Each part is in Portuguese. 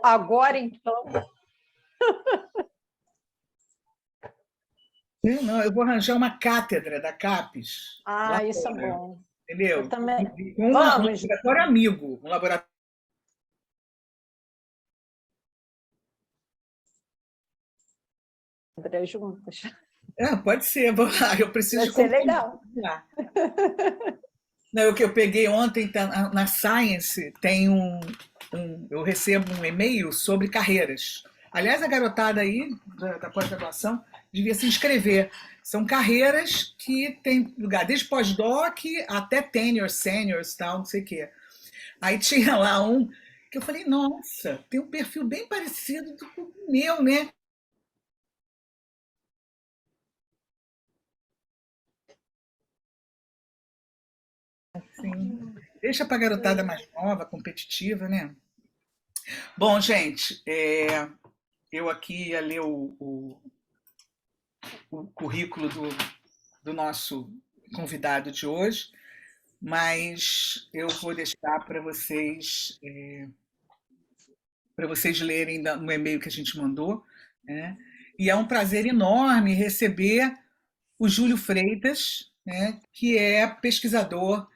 Agora, então. Não, eu vou arranjar uma cátedra da CAPES. Lá Isso é fora, bom. Eu entendeu? também. Com um Vamos, laboratório amigo, um laboratório. André, juntas. Pode ser, vou lá, eu preciso Vai de ser companhia. legal. Não, o que eu peguei ontem tá, na Science tem eu recebo um e-mail sobre carreiras. Aliás, a garotada aí da pós-graduação devia se inscrever. São carreiras que tem lugar desde pós-doc até tenure, seniors, tal, não sei o quê. Aí tinha lá um que eu falei, nossa, tem um perfil bem parecido com o meu, né? Sim. Deixa para a garotada mais nova, competitiva, né? Bom, gente, eu aqui ia ler o currículo do nosso convidado de hoje, mas eu vou deixar para vocês lerem no e-mail que a gente mandou, né? E é um prazer enorme receber o Júlio Freitas, né, que é pesquisador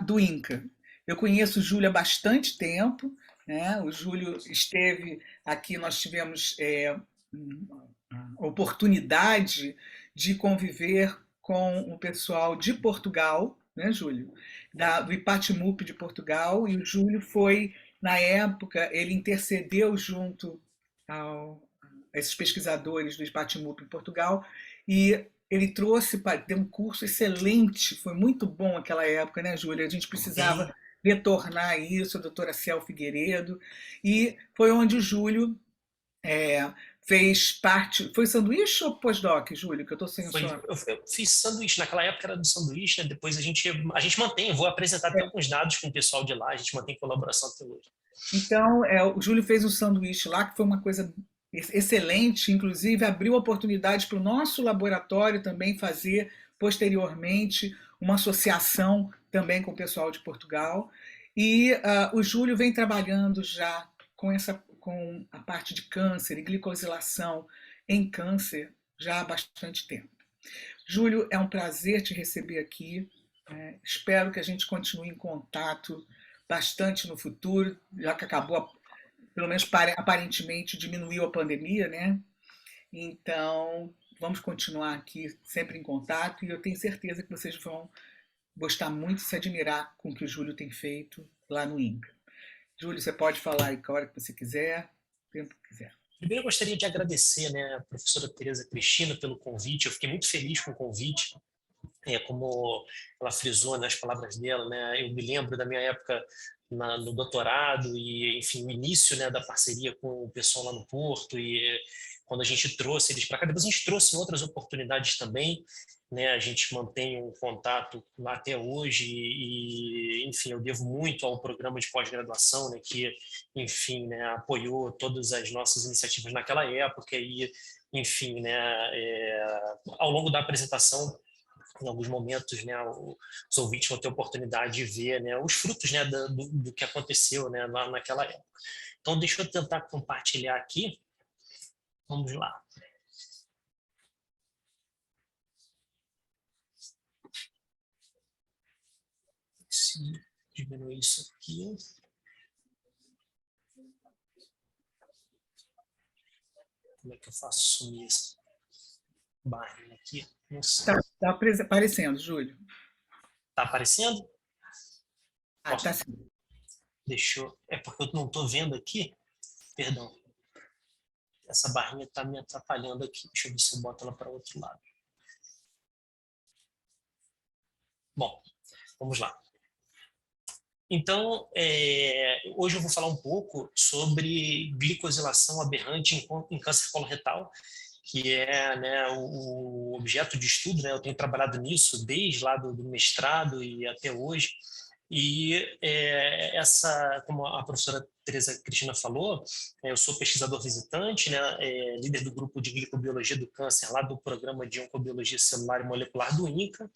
do INCA. Eu conheço o Júlio há bastante tempo, né? O Júlio esteve aqui, nós tivemos oportunidade de conviver com o pessoal de Portugal, né, Júlio? Do IPATMUP de Portugal, e o Júlio foi, na época, ele intercedeu junto a esses pesquisadores do IPATMUP em Portugal, e ele trouxe, deu um curso excelente, foi muito bom aquela época, né, Júlia? A gente precisava retornar isso, a doutora Cel Figueiredo, e foi onde o Júlio fez parte. Foi sanduíche ou pós-doc, Júlio? Que eu estou sem o som. Eu fiz sanduíche, naquela época era do sanduíche, né? Depois a gente mantém, eu vou apresentar até alguns dados com o pessoal de lá, a gente mantém colaboração até hoje. Então, o Júlio fez um sanduíche lá, que foi uma coisa excelente, inclusive abriu oportunidade para o nosso laboratório também fazer, posteriormente, uma associação também com o pessoal de Portugal. E o Júlio vem trabalhando já com a parte de câncer e glicosilação em câncer já há bastante tempo. Júlio, é um prazer te receber aqui. Espero que a gente continue em contato bastante no futuro, já que acabou, pelo menos aparentemente, diminuiu a pandemia, né? Então, vamos continuar aqui sempre em contato e eu tenho certeza que vocês vão gostar muito e se admirar com o que o Júlio tem feito lá no INCA. Júlio, você pode falar aí a hora que você quiser, o tempo que quiser. Primeiro, eu gostaria de agradecer, né, a professora Tereza Cristina pelo convite. Eu fiquei muito feliz com o convite. Como ela frisou nas palavras dela, né, eu me lembro da minha época no doutorado e, enfim, o início, né, da parceria com o pessoal lá no Porto, e quando a gente trouxe eles para cá, depois a gente trouxe em outras oportunidades também, né, a gente mantém um contato lá até hoje e, enfim, eu devo muito ao programa de pós-graduação, né, que, enfim, né, apoiou todas as nossas iniciativas naquela época e, enfim, né, ao longo da apresentação, em alguns momentos, né, os ouvintes vão ter oportunidade de ver, né, os frutos, né, do que aconteceu, né, lá naquela época. Então, deixa eu tentar compartilhar aqui. Vamos lá. Se diminuir isso aqui. Como é que eu faço sumir essa barrinha aqui? Está aparecendo, Júlio. Está aparecendo? Está sim. Deixa eu... É porque eu não estou vendo aqui. Perdão. Essa barrinha está me atrapalhando aqui. Deixa eu ver se eu boto ela para o outro lado. Bom, vamos lá. Então, hoje eu vou falar um pouco sobre glicosilação aberrante em câncer coloretal, que é, né, o objeto de estudo, né? Eu tenho trabalhado nisso desde lá do mestrado e até hoje. E como a professora Tereza Cristina falou, eu sou pesquisador visitante, né, líder do grupo de glicobiologia do câncer lá do programa de oncobiologia celular e molecular do INCA.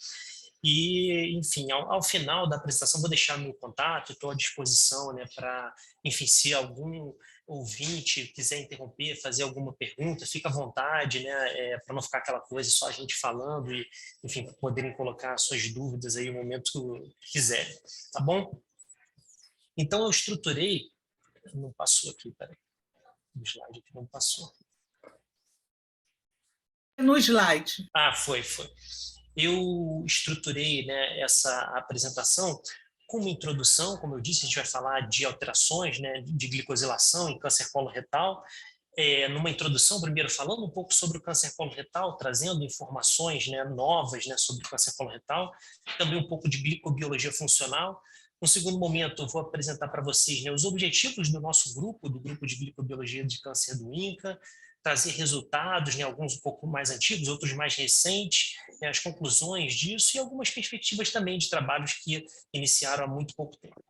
E, enfim, ao final da apresentação, vou deixar meu contato, estou à disposição, né, para, enfim, se algum ouvinte quiser interromper, fazer alguma pergunta, fica à vontade, né, para não ficar aquela coisa só a gente falando e, enfim, poderem colocar suas dúvidas aí no momento que quiserem, tá bom? Então, eu estruturei, não passou aqui, peraí, o slide aqui não passou. No slide. Ah, foi. Eu estruturei, né, essa apresentação com uma introdução, como eu disse, a gente vai falar de alterações, né, de glicosilação em câncer coloretal, numa introdução, primeiro falando um pouco sobre o câncer coloretal, trazendo informações, né, novas, né, sobre o câncer coloretal, também um pouco de glicobiologia funcional. No segundo momento, eu vou apresentar para vocês, né, os objetivos do nosso grupo, do grupo de glicobiologia de câncer do INCA, trazer resultados, né, alguns um pouco mais antigos, outros mais recentes, né, as conclusões disso e algumas perspectivas também de trabalhos que iniciaram há muito pouco tempo.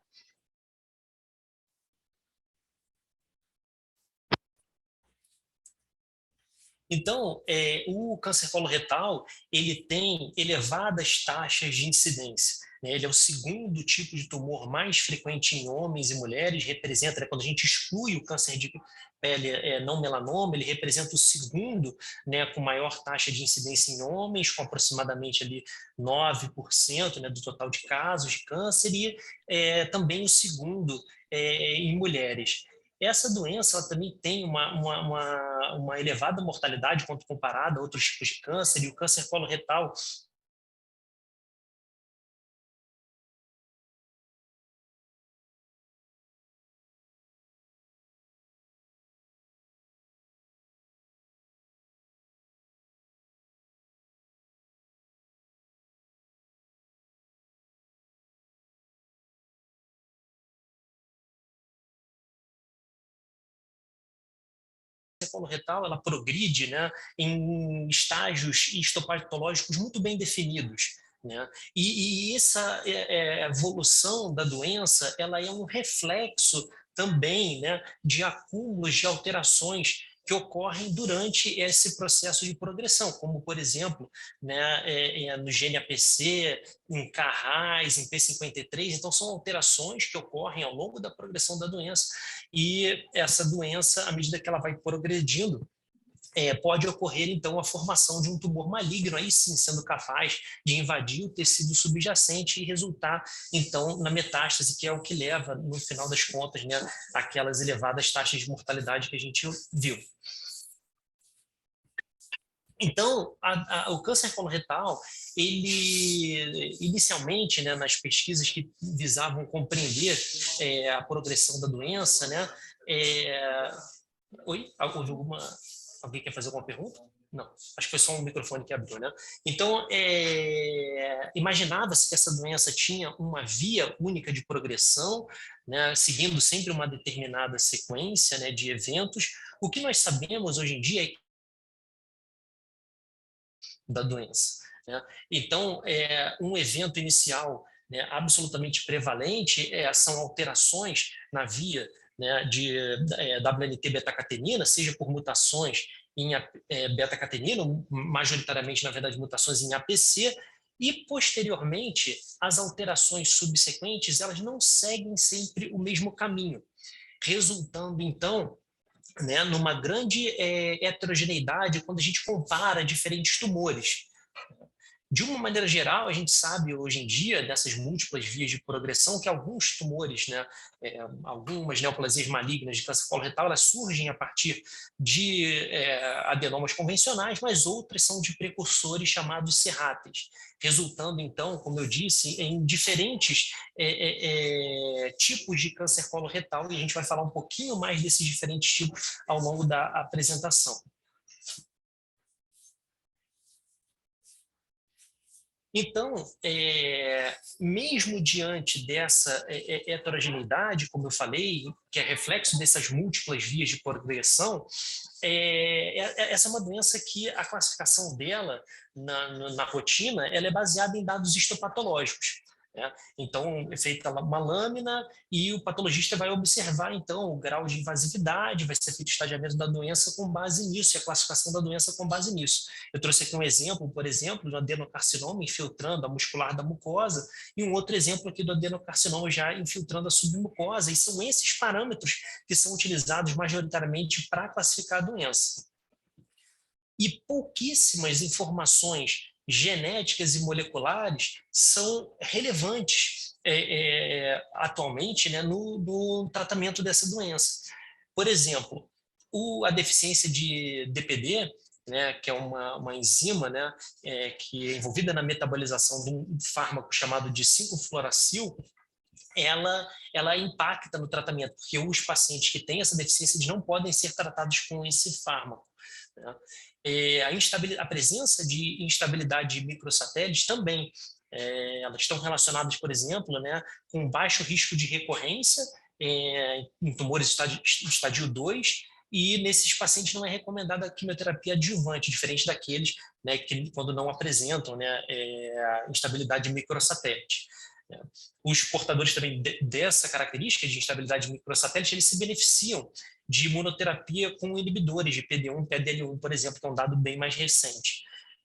Então, o câncer coloretal, ele tem elevadas taxas de incidência, né? Ele é o segundo tipo de tumor mais frequente em homens e mulheres, representa, né, quando a gente exclui o câncer de pele não melanoma, ele representa o segundo, né, com maior taxa de incidência em homens, com aproximadamente ali 9%, né, do total de casos de câncer, e também o segundo em mulheres. Essa doença ela também tem uma elevada mortalidade quando comparada a outros tipos de câncer, e o câncer coloretal coloretal ela progride, né, em estágios histopatológicos muito bem definidos, né? E essa evolução da doença ela é um reflexo também, né, de acúmulos de alterações que ocorrem durante esse processo de progressão, como, por exemplo, né, no gene APC, em Carrais, em P53. Então, são alterações que ocorrem ao longo da progressão da doença, e essa doença, à medida que ela vai progredindo, pode ocorrer, então, a formação de um tumor maligno, aí sim sendo capaz de invadir o tecido subjacente e resultar, então, na metástase, que é o que leva, no final das contas, né, aquelas elevadas taxas de mortalidade que a gente viu. Então, o câncer coloretal, ele inicialmente, né, nas pesquisas que visavam compreender a progressão da doença, né, oi? Houve alguma... Alguém quer fazer alguma pergunta? Não, acho que foi só um microfone que abriu, né? Então, imaginava-se que essa doença tinha uma via única de progressão, né, seguindo sempre uma determinada sequência, né, de eventos. O que nós sabemos hoje em dia é da doença, né? Então, um evento inicial, né, absolutamente prevalente são alterações na via, né, de WNT beta-catenina, seja por mutações em beta-catenina, majoritariamente, na verdade, mutações em APC, e, posteriormente, as alterações subsequentes, elas não seguem sempre o mesmo caminho, resultando, então, né, numa grande heterogeneidade quando a gente compara diferentes tumores. De uma maneira geral, a gente sabe hoje em dia, dessas múltiplas vias de progressão, que alguns tumores, né, algumas neoplasias malignas de câncer coloretal, elas surgem a partir de adenomas convencionais, mas outras são de precursores chamados serráteis, resultando, então, como eu disse, em diferentes tipos de câncer coloretal, e a gente vai falar um pouquinho mais desses diferentes tipos ao longo da apresentação. Então, mesmo diante dessa heterogeneidade, como eu falei, que é reflexo dessas múltiplas vias de progressão, essa é uma doença que a classificação dela na rotina ela é baseada em dados histopatológicos. né? Então, é feita uma lâmina e o patologista vai observar, então, o grau de invasividade, vai ser feito o estadiamento da doença com base nisso, e a classificação da doença com base nisso. Eu trouxe aqui um exemplo, por exemplo, do adenocarcinoma infiltrando a muscular da mucosa, e um outro exemplo aqui do adenocarcinoma já infiltrando a submucosa, e são esses parâmetros que são utilizados majoritariamente para classificar a doença. E pouquíssimas informações genéticas e moleculares são relevantes atualmente, né, no tratamento dessa doença. Por exemplo, a deficiência de DPD, né, que é uma enzima, né, que é envolvida na metabolização de um fármaco chamado de 5-fluoracil, ela impacta no tratamento, porque os pacientes que têm essa deficiência eles não podem ser tratados com esse fármaco, né? A presença de instabilidade de microsatélites também, elas estão relacionadas, por exemplo, né, com baixo risco de recorrência em tumores estadio 2, e nesses pacientes não é recomendada a quimioterapia adjuvante, diferente daqueles, né, que quando não apresentam, né, instabilidade de microsatélite. Os portadores também dessa característica de instabilidade de microsatélite, eles se beneficiam de imunoterapia com inibidores de PD-1 e PDL1, por exemplo, que é um dado bem mais recente,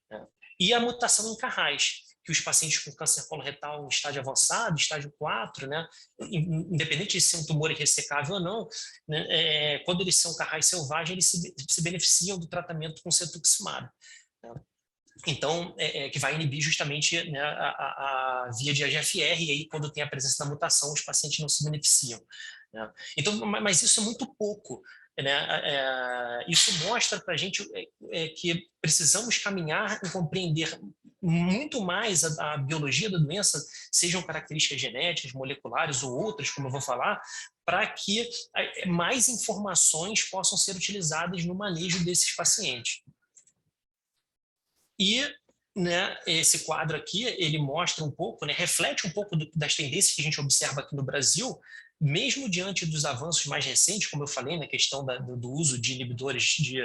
né? E a mutação em Carrais, que os pacientes com câncer coloretal em estágio avançado, estágio 4, né, independente de ser um tumor irressecável ou não, né, quando eles são Carrais selvagens, eles se beneficiam do tratamento com cetuximab, né? Então, que vai inibir justamente, né, a via de EGFR, e aí quando tem a presença da mutação, os pacientes não se beneficiam, né? Então, mas isso é muito pouco, né? Isso mostra para a gente que precisamos caminhar e compreender muito mais a biologia da doença, sejam características genéticas, moleculares ou outras, como eu vou falar, para que mais informações possam ser utilizadas no manejo desses pacientes. E, né, esse quadro aqui, ele mostra um pouco, né, reflete um pouco das tendências que a gente observa aqui no Brasil, mesmo diante dos avanços mais recentes, como eu falei, na questão do uso de inibidores de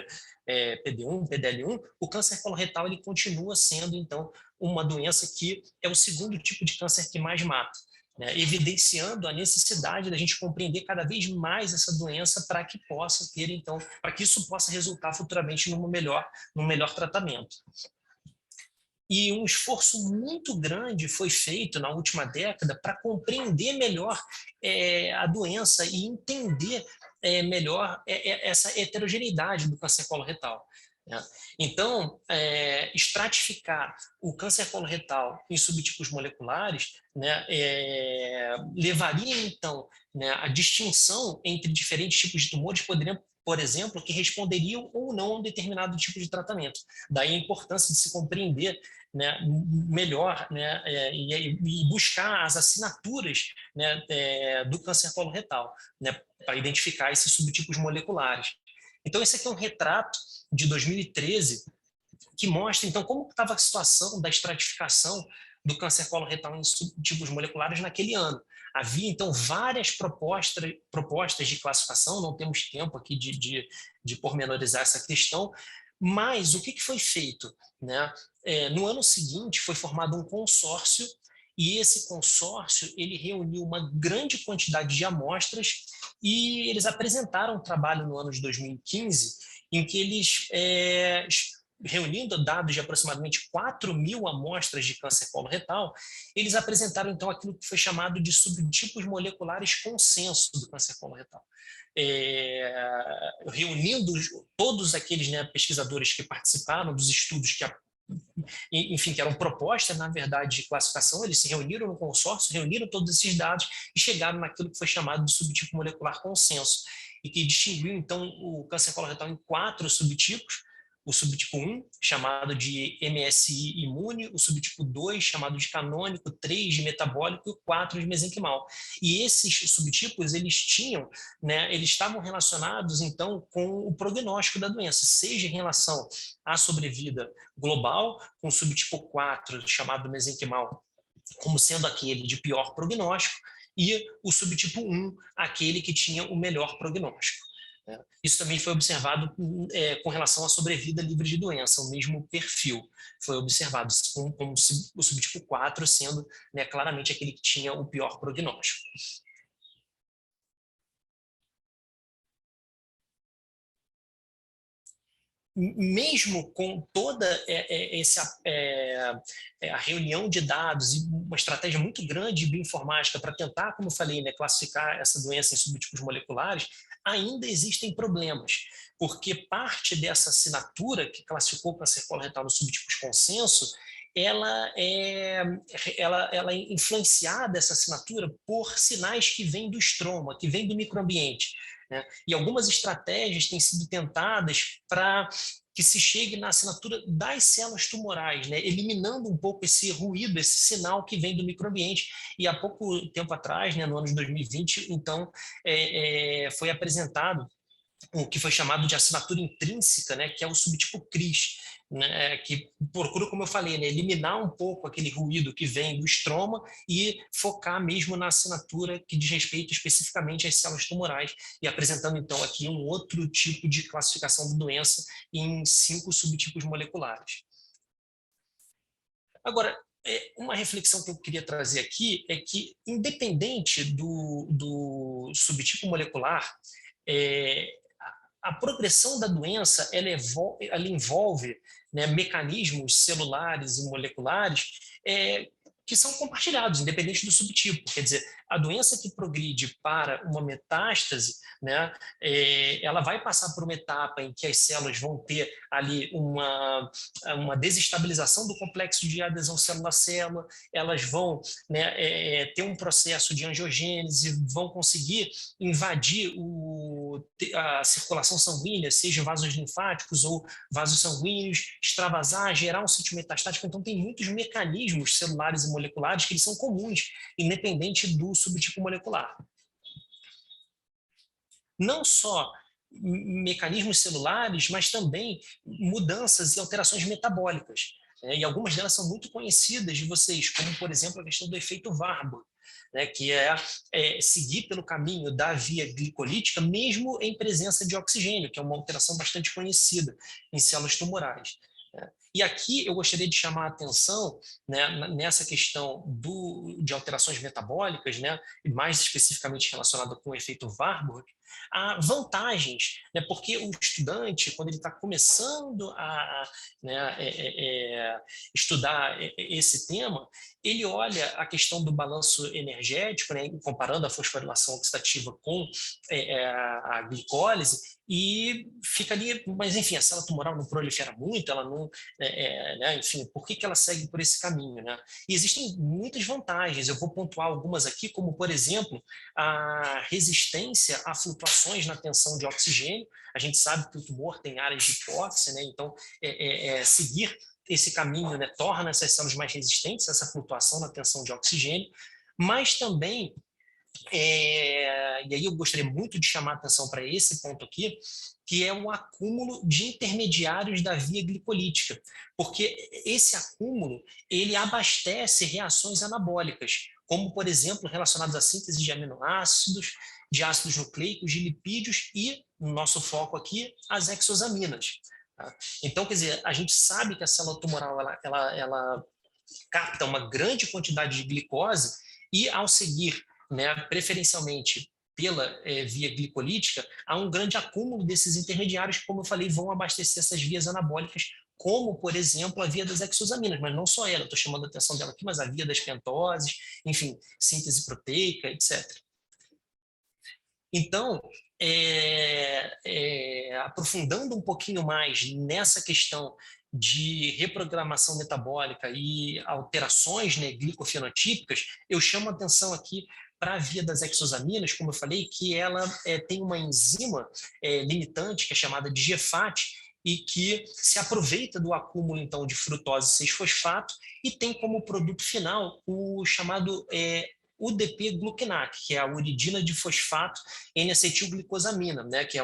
PD-1, PDL1, o câncer coloretal ele continua sendo, então, uma doença que é o segundo tipo de câncer que mais mata, né, evidenciando a necessidade da gente compreender cada vez mais essa doença para que possa ter, então, para que isso possa resultar futuramente num melhor tratamento. E um esforço muito grande foi feito na última década para compreender melhor a doença e entender melhor essa heterogeneidade do câncer coloretal, né? Então, estratificar o câncer coloretal em subtipos moleculares, né, levaria, então, né, a distinção entre diferentes tipos de tumores poderiam, por exemplo, que responderiam ou não a um determinado tipo de tratamento. Daí a importância de se compreender, né, melhor, né, e buscar as assinaturas, né, do câncer coloretal, né, para identificar esses subtipos moleculares. Então, esse aqui é um retrato de 2013 que mostra, então, como estava a situação da estratificação do câncer coloretal em subtipos moleculares naquele ano. Havia, então, várias propostas de classificação, não temos tempo aqui de pormenorizar essa questão, mas o que foi feito, né? No ano seguinte, foi formado um consórcio, e esse consórcio ele reuniu uma grande quantidade de amostras, e eles apresentaram um trabalho no ano de 2015, em que eles reunindo dados de aproximadamente 4.000 amostras de câncer coloretal, eles apresentaram, então, aquilo que foi chamado de subtipos moleculares consenso do câncer coloretal. Reunindo todos aqueles, né, pesquisadores que participaram dos estudos enfim, que eram propostas, na verdade, de classificação, eles se reuniram no consórcio, reuniram todos esses dados e chegaram naquilo que foi chamado de subtipo molecular consenso, e que distinguiu, então, o câncer coloretal em 4 subtipos: o subtipo 1, chamado de MSI imune, o subtipo 2, chamado de canônico, 3 de metabólico e o 4 de mesenquimal. E esses subtipos, eles tinham, né, eles estavam relacionados, então, com o prognóstico da doença, seja em relação à sobrevida global, com o subtipo 4, chamado mesenquimal, como sendo aquele de pior prognóstico, e o subtipo 1, aquele que tinha o melhor prognóstico. né? Isso também foi observado com relação à sobrevida livre de doença, o mesmo perfil foi observado, como o subtipo 4 sendo, né, claramente aquele que tinha o pior prognóstico. Mesmo com toda a reunião de dados e uma estratégia muito grande de bioinformática para tentar, como eu falei, né, classificar essa doença em subtipos moleculares, ainda existem problemas, porque parte dessa assinatura que classificou o câncer coloretal nos subtipos consenso, ela é influenciada, essa assinatura, por sinais que vêm do estroma, que vêm do microambiente, né? E algumas estratégias têm sido tentadas para que se chegue na assinatura das células tumorais, né? Eliminando um pouco esse ruído, esse sinal que vem do microambiente. E há pouco tempo atrás, né, no ano de 2020, então, foi apresentado o que foi chamado de assinatura intrínseca, né, que é o subtipo CRIS, né, que procura, como eu falei, né, eliminar um pouco aquele ruído que vem do estroma e focar mesmo na assinatura que diz respeito especificamente às células tumorais, e apresentando então aqui um outro tipo de classificação da doença em 5 subtipos moleculares. Agora, uma reflexão que eu queria trazer aqui é que, independente do subtipo molecular, a progressão da doença ela envolve, né, mecanismos celulares e moleculares que são compartilhados, independente do subtipo. Quer dizer, a doença que progride para uma metástase, né, ela vai passar por uma etapa em que as células vão ter ali uma desestabilização do complexo de adesão célula-célula, elas vão, né, ter um processo de angiogênese, vão conseguir invadir a circulação sanguínea, seja vasos linfáticos ou vasos sanguíneos, extravasar, gerar um sítio metastático. Então, tem muitos mecanismos celulares e moleculares que eles são comuns, independente do subtipo molecular. Não só mecanismos celulares, mas também mudanças e alterações metabólicas. E algumas delas são muito conhecidas de vocês, como, por exemplo, a questão do efeito Warburg, né, que é seguir pelo caminho da via glicolítica, mesmo em presença de oxigênio, que é uma alteração bastante conhecida em células tumorais. E aqui eu gostaria de chamar a atenção, né, nessa questão de alterações metabólicas, né, e mais especificamente relacionada com o efeito Warburg, há vantagens, né, porque o estudante, quando ele está começando a, né, estudar esse tema, ele olha a questão do balanço energético, né, comparando a fosforilação oxidativa com a glicólise, e fica ali, mas enfim, a célula tumoral não prolifera muito, ela não, né, enfim, por que ela segue por esse caminho, né? E existem muitas vantagens, eu vou pontuar algumas aqui, como, por exemplo, a resistência a flutuações na tensão de oxigênio. A gente sabe que o tumor tem áreas de hipóxia, né? Então, seguir esse caminho, né, torna essas células mais resistentes a essa flutuação na tensão de oxigênio, mas também, e aí eu gostaria muito de chamar a atenção para esse ponto aqui, que é um acúmulo de intermediários da via glicolítica, porque esse acúmulo, ele abastece reações anabólicas, como, por exemplo, relacionadas à síntese de aminoácidos, de ácidos nucleicos, de lipídios e, no nosso foco aqui, as exosaminas. Tá? Então, quer dizer, a gente sabe que a célula tumoral ela capta uma grande quantidade de glicose e, ao seguir, né, preferencialmente pela via glicolítica, há um grande acúmulo desses intermediários que, como eu falei, vão abastecer essas vias anabólicas, como, por exemplo, a via das exosaminas, mas não só ela, estou chamando a atenção dela aqui, mas a via das pentoses, enfim, síntese proteica, etc. Então, aprofundando um pouquinho mais nessa questão de reprogramação metabólica e alterações, né, glicofenotípicas, eu chamo a atenção aqui para a via das exosaminas, como eu falei, que ela tem uma enzima limitante, que é chamada de GFAT, e que se aproveita do acúmulo, então, de frutose 6-fosfato e tem como produto final o chamado UDP-gluquinac, que é a uridina de fosfato N-acetilglicosamina, né, que é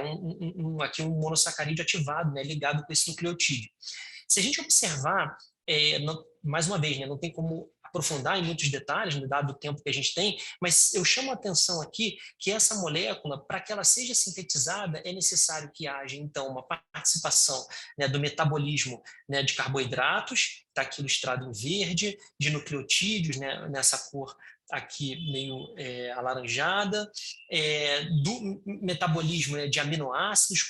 aqui um monossacarídeo ativado, né, ligado com esse nucleotídeo. Se a gente observar, mais uma vez, né, não tem como aprofundar em muitos detalhes, no dado o tempo que a gente tem, mas eu chamo a atenção aqui que essa molécula, para que ela seja sintetizada, é necessário que haja, então, uma participação, né, do metabolismo, né, de carboidratos, está aqui ilustrado em verde, de nucleotídeos, né, nessa cor aqui meio alaranjada, do metabolismo, né, de aminoácidos,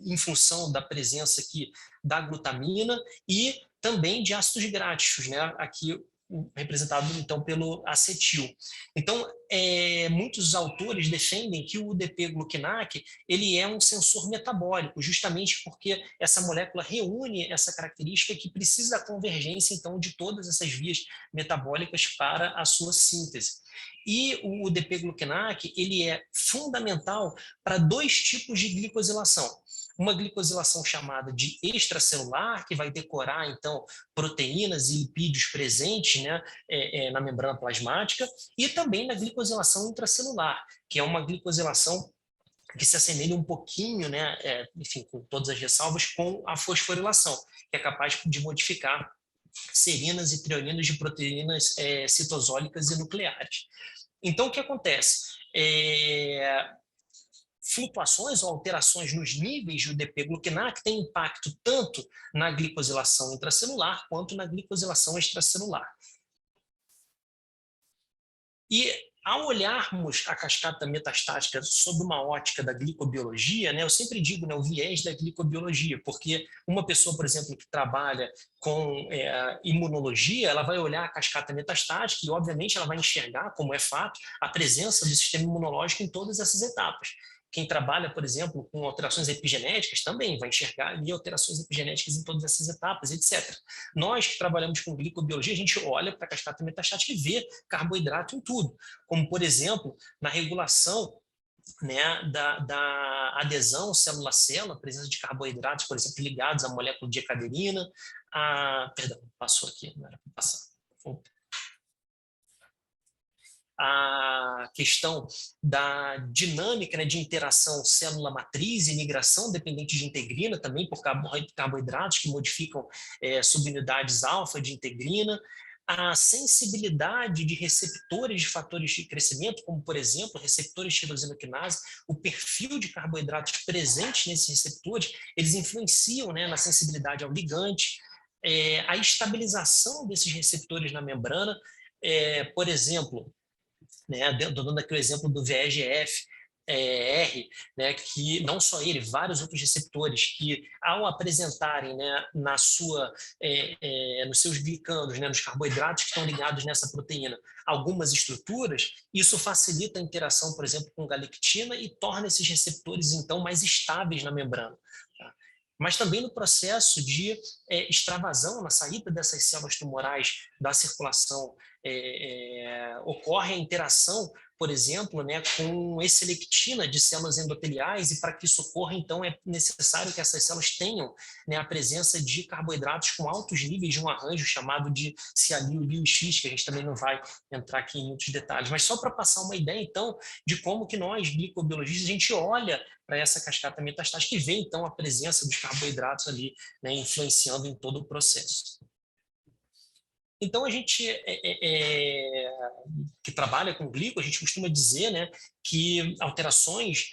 em função da presença aqui da glutamina, e também de ácidos gráticos, né, aqui representado então pelo acetil. Então, muitos autores defendem que o UDP-gluconac ele é um sensor metabólico, justamente porque essa molécula reúne essa característica que precisa da convergência então de todas essas vias metabólicas para a sua síntese. E o UDP-gluconac ele é fundamental para dois tipos de glicosilação. Uma glicosilação chamada de extracelular, que vai decorar, então, proteínas e lipídios presentes, né, na membrana plasmática, e também na glicosilação intracelular, que é uma glicosilação que se assemelha um pouquinho, né, enfim, com todas as ressalvas, com a fosforilação, que é capaz de modificar serinas e trioninas de proteínas citosólicas e nucleares. Então, o que acontece? Flutuações ou alterações nos níveis de UDP-gluconac têm impacto tanto na glicosilação intracelular quanto na glicosilação extracelular. E ao olharmos a cascata metastática sob uma ótica da glicobiologia, né, eu sempre digo, né, o viés da glicobiologia, porque uma pessoa, por exemplo, que trabalha com imunologia, ela vai olhar a cascata metastática e, obviamente, ela vai enxergar, como é fato, a presença do sistema imunológico em todas essas etapas. Quem trabalha, por exemplo, com alterações epigenéticas também vai enxergar ali alterações epigenéticas em todas essas etapas, etc. Nós que trabalhamos com glicobiologia, a gente olha para a cascata metastática e vê carboidrato em tudo, como, por exemplo, na regulação, né, da adesão célula-célula, a presença de carboidratos, por exemplo, ligados à molécula de ecaderina, perdão, passou aqui, não era para passar. A questão da dinâmica, né, de interação célula-matriz e migração dependente de integrina, também por carboidratos que modificam subunidades alfa de integrina, a sensibilidade de receptores de fatores de crescimento, como, por exemplo, receptores de tirosina-quinase, o perfil de carboidratos presentes nesses receptores, eles influenciam, né, na sensibilidade ao ligante, a estabilização desses receptores na membrana, por exemplo, né, dando aqui o exemplo do VEGF, R, né, que não só ele, vários outros receptores que, ao apresentarem, né, nos seus glicanos, né, nos carboidratos que estão ligados nessa proteína, algumas estruturas, isso facilita a interação, por exemplo, com galectina e torna esses receptores, então, mais estáveis na membrana. Tá? Mas também no processo de extravasão, na saída dessas células tumorais da circulação, ocorre a interação, por exemplo, né, com E-selectina de células endoteliais, e para que isso ocorra, então, é necessário que essas células tenham, né, a presença de carboidratos com altos níveis de um arranjo chamado de cianil-Lewis-X, que a gente também não vai entrar aqui em muitos detalhes, mas só para passar uma ideia, então, de como que nós, glicobiologistas, a gente olha para essa cascata metastática e vê, então, a presença dos carboidratos ali, né, influenciando em todo o processo. Então, a gente que trabalha com glico, a gente costuma dizer, né, que alterações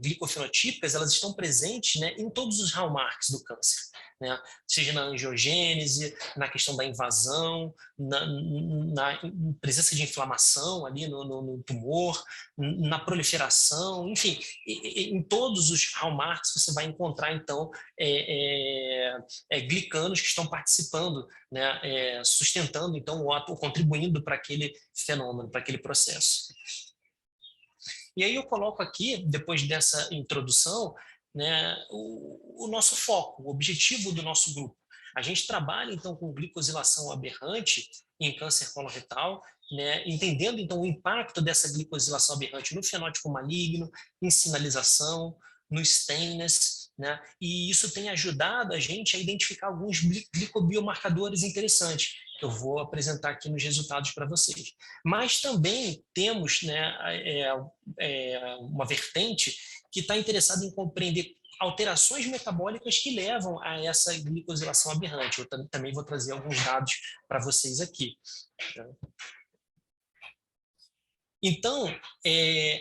glicofenotípicas, elas estão presentes, né, em todos os hallmarks do câncer, né? Seja na angiogênese, na questão da invasão, na presença de inflamação ali no tumor, na proliferação, enfim, em todos os hallmarks você vai encontrar, então, glicanos que estão participando, né, sustentando, então, ou contribuindo para aquele fenômeno, para aquele processo. E aí eu coloco aqui, depois dessa introdução, né, o nosso foco, o objetivo do nosso grupo. A gente trabalha, então, com glicosilação aberrante em câncer coloretal, né, entendendo, então, o impacto dessa glicosilação aberrante no fenótipo maligno, em sinalização, no stainness, né, e isso tem ajudado a gente a identificar alguns glicobiomarcadores interessantes, que eu vou apresentar aqui nos resultados para vocês. Mas também temos, né, uma vertente que está interessada em compreender alterações metabólicas que levam a essa glicosilação aberrante. Eu também vou trazer alguns dados para vocês aqui. Então,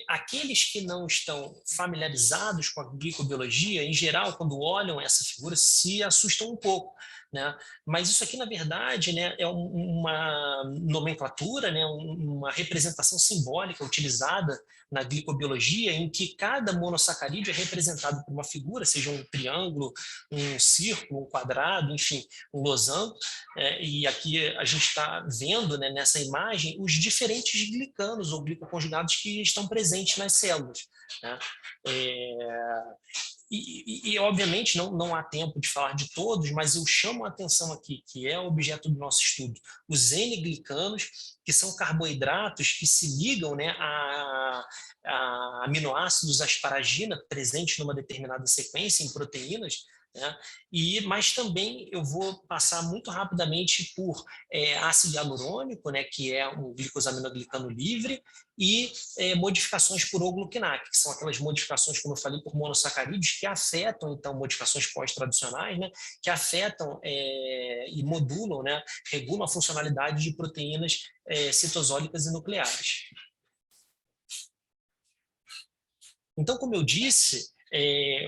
aqueles que não estão familiarizados com a glicobiologia, em geral, quando olham essa figura, se assustam um pouco, né? Mas isso aqui, na verdade, né, é uma nomenclatura, né, uma representação simbólica utilizada na glicobiologia, em que cada monossacarídeo é representado por uma figura, seja um triângulo, um círculo, um quadrado, enfim, um losango. E aqui a gente está vendo, né, nessa imagem os diferentes glicanos ou glicoconjugados que estão presentes nas células, né? Obviamente, não há tempo de falar de todos, mas eu chamo a atenção aqui, que é o objeto do nosso estudo, os N-glicanos, que são carboidratos que se ligam, né, a aminoácidos asparagina presentes numa determinada sequência em proteínas, né? Mas também eu vou passar muito rapidamente por ácido hialurônico, né, que é um glicosaminoglicano livre, e modificações por O-glucanac, que são aquelas modificações, como eu falei, por monossacarídeos, que afetam, então, modificações pós-tradicionais, né, que afetam e modulam, né, regulam a funcionalidade de proteínas citosólicas e nucleares. Então, como eu disse,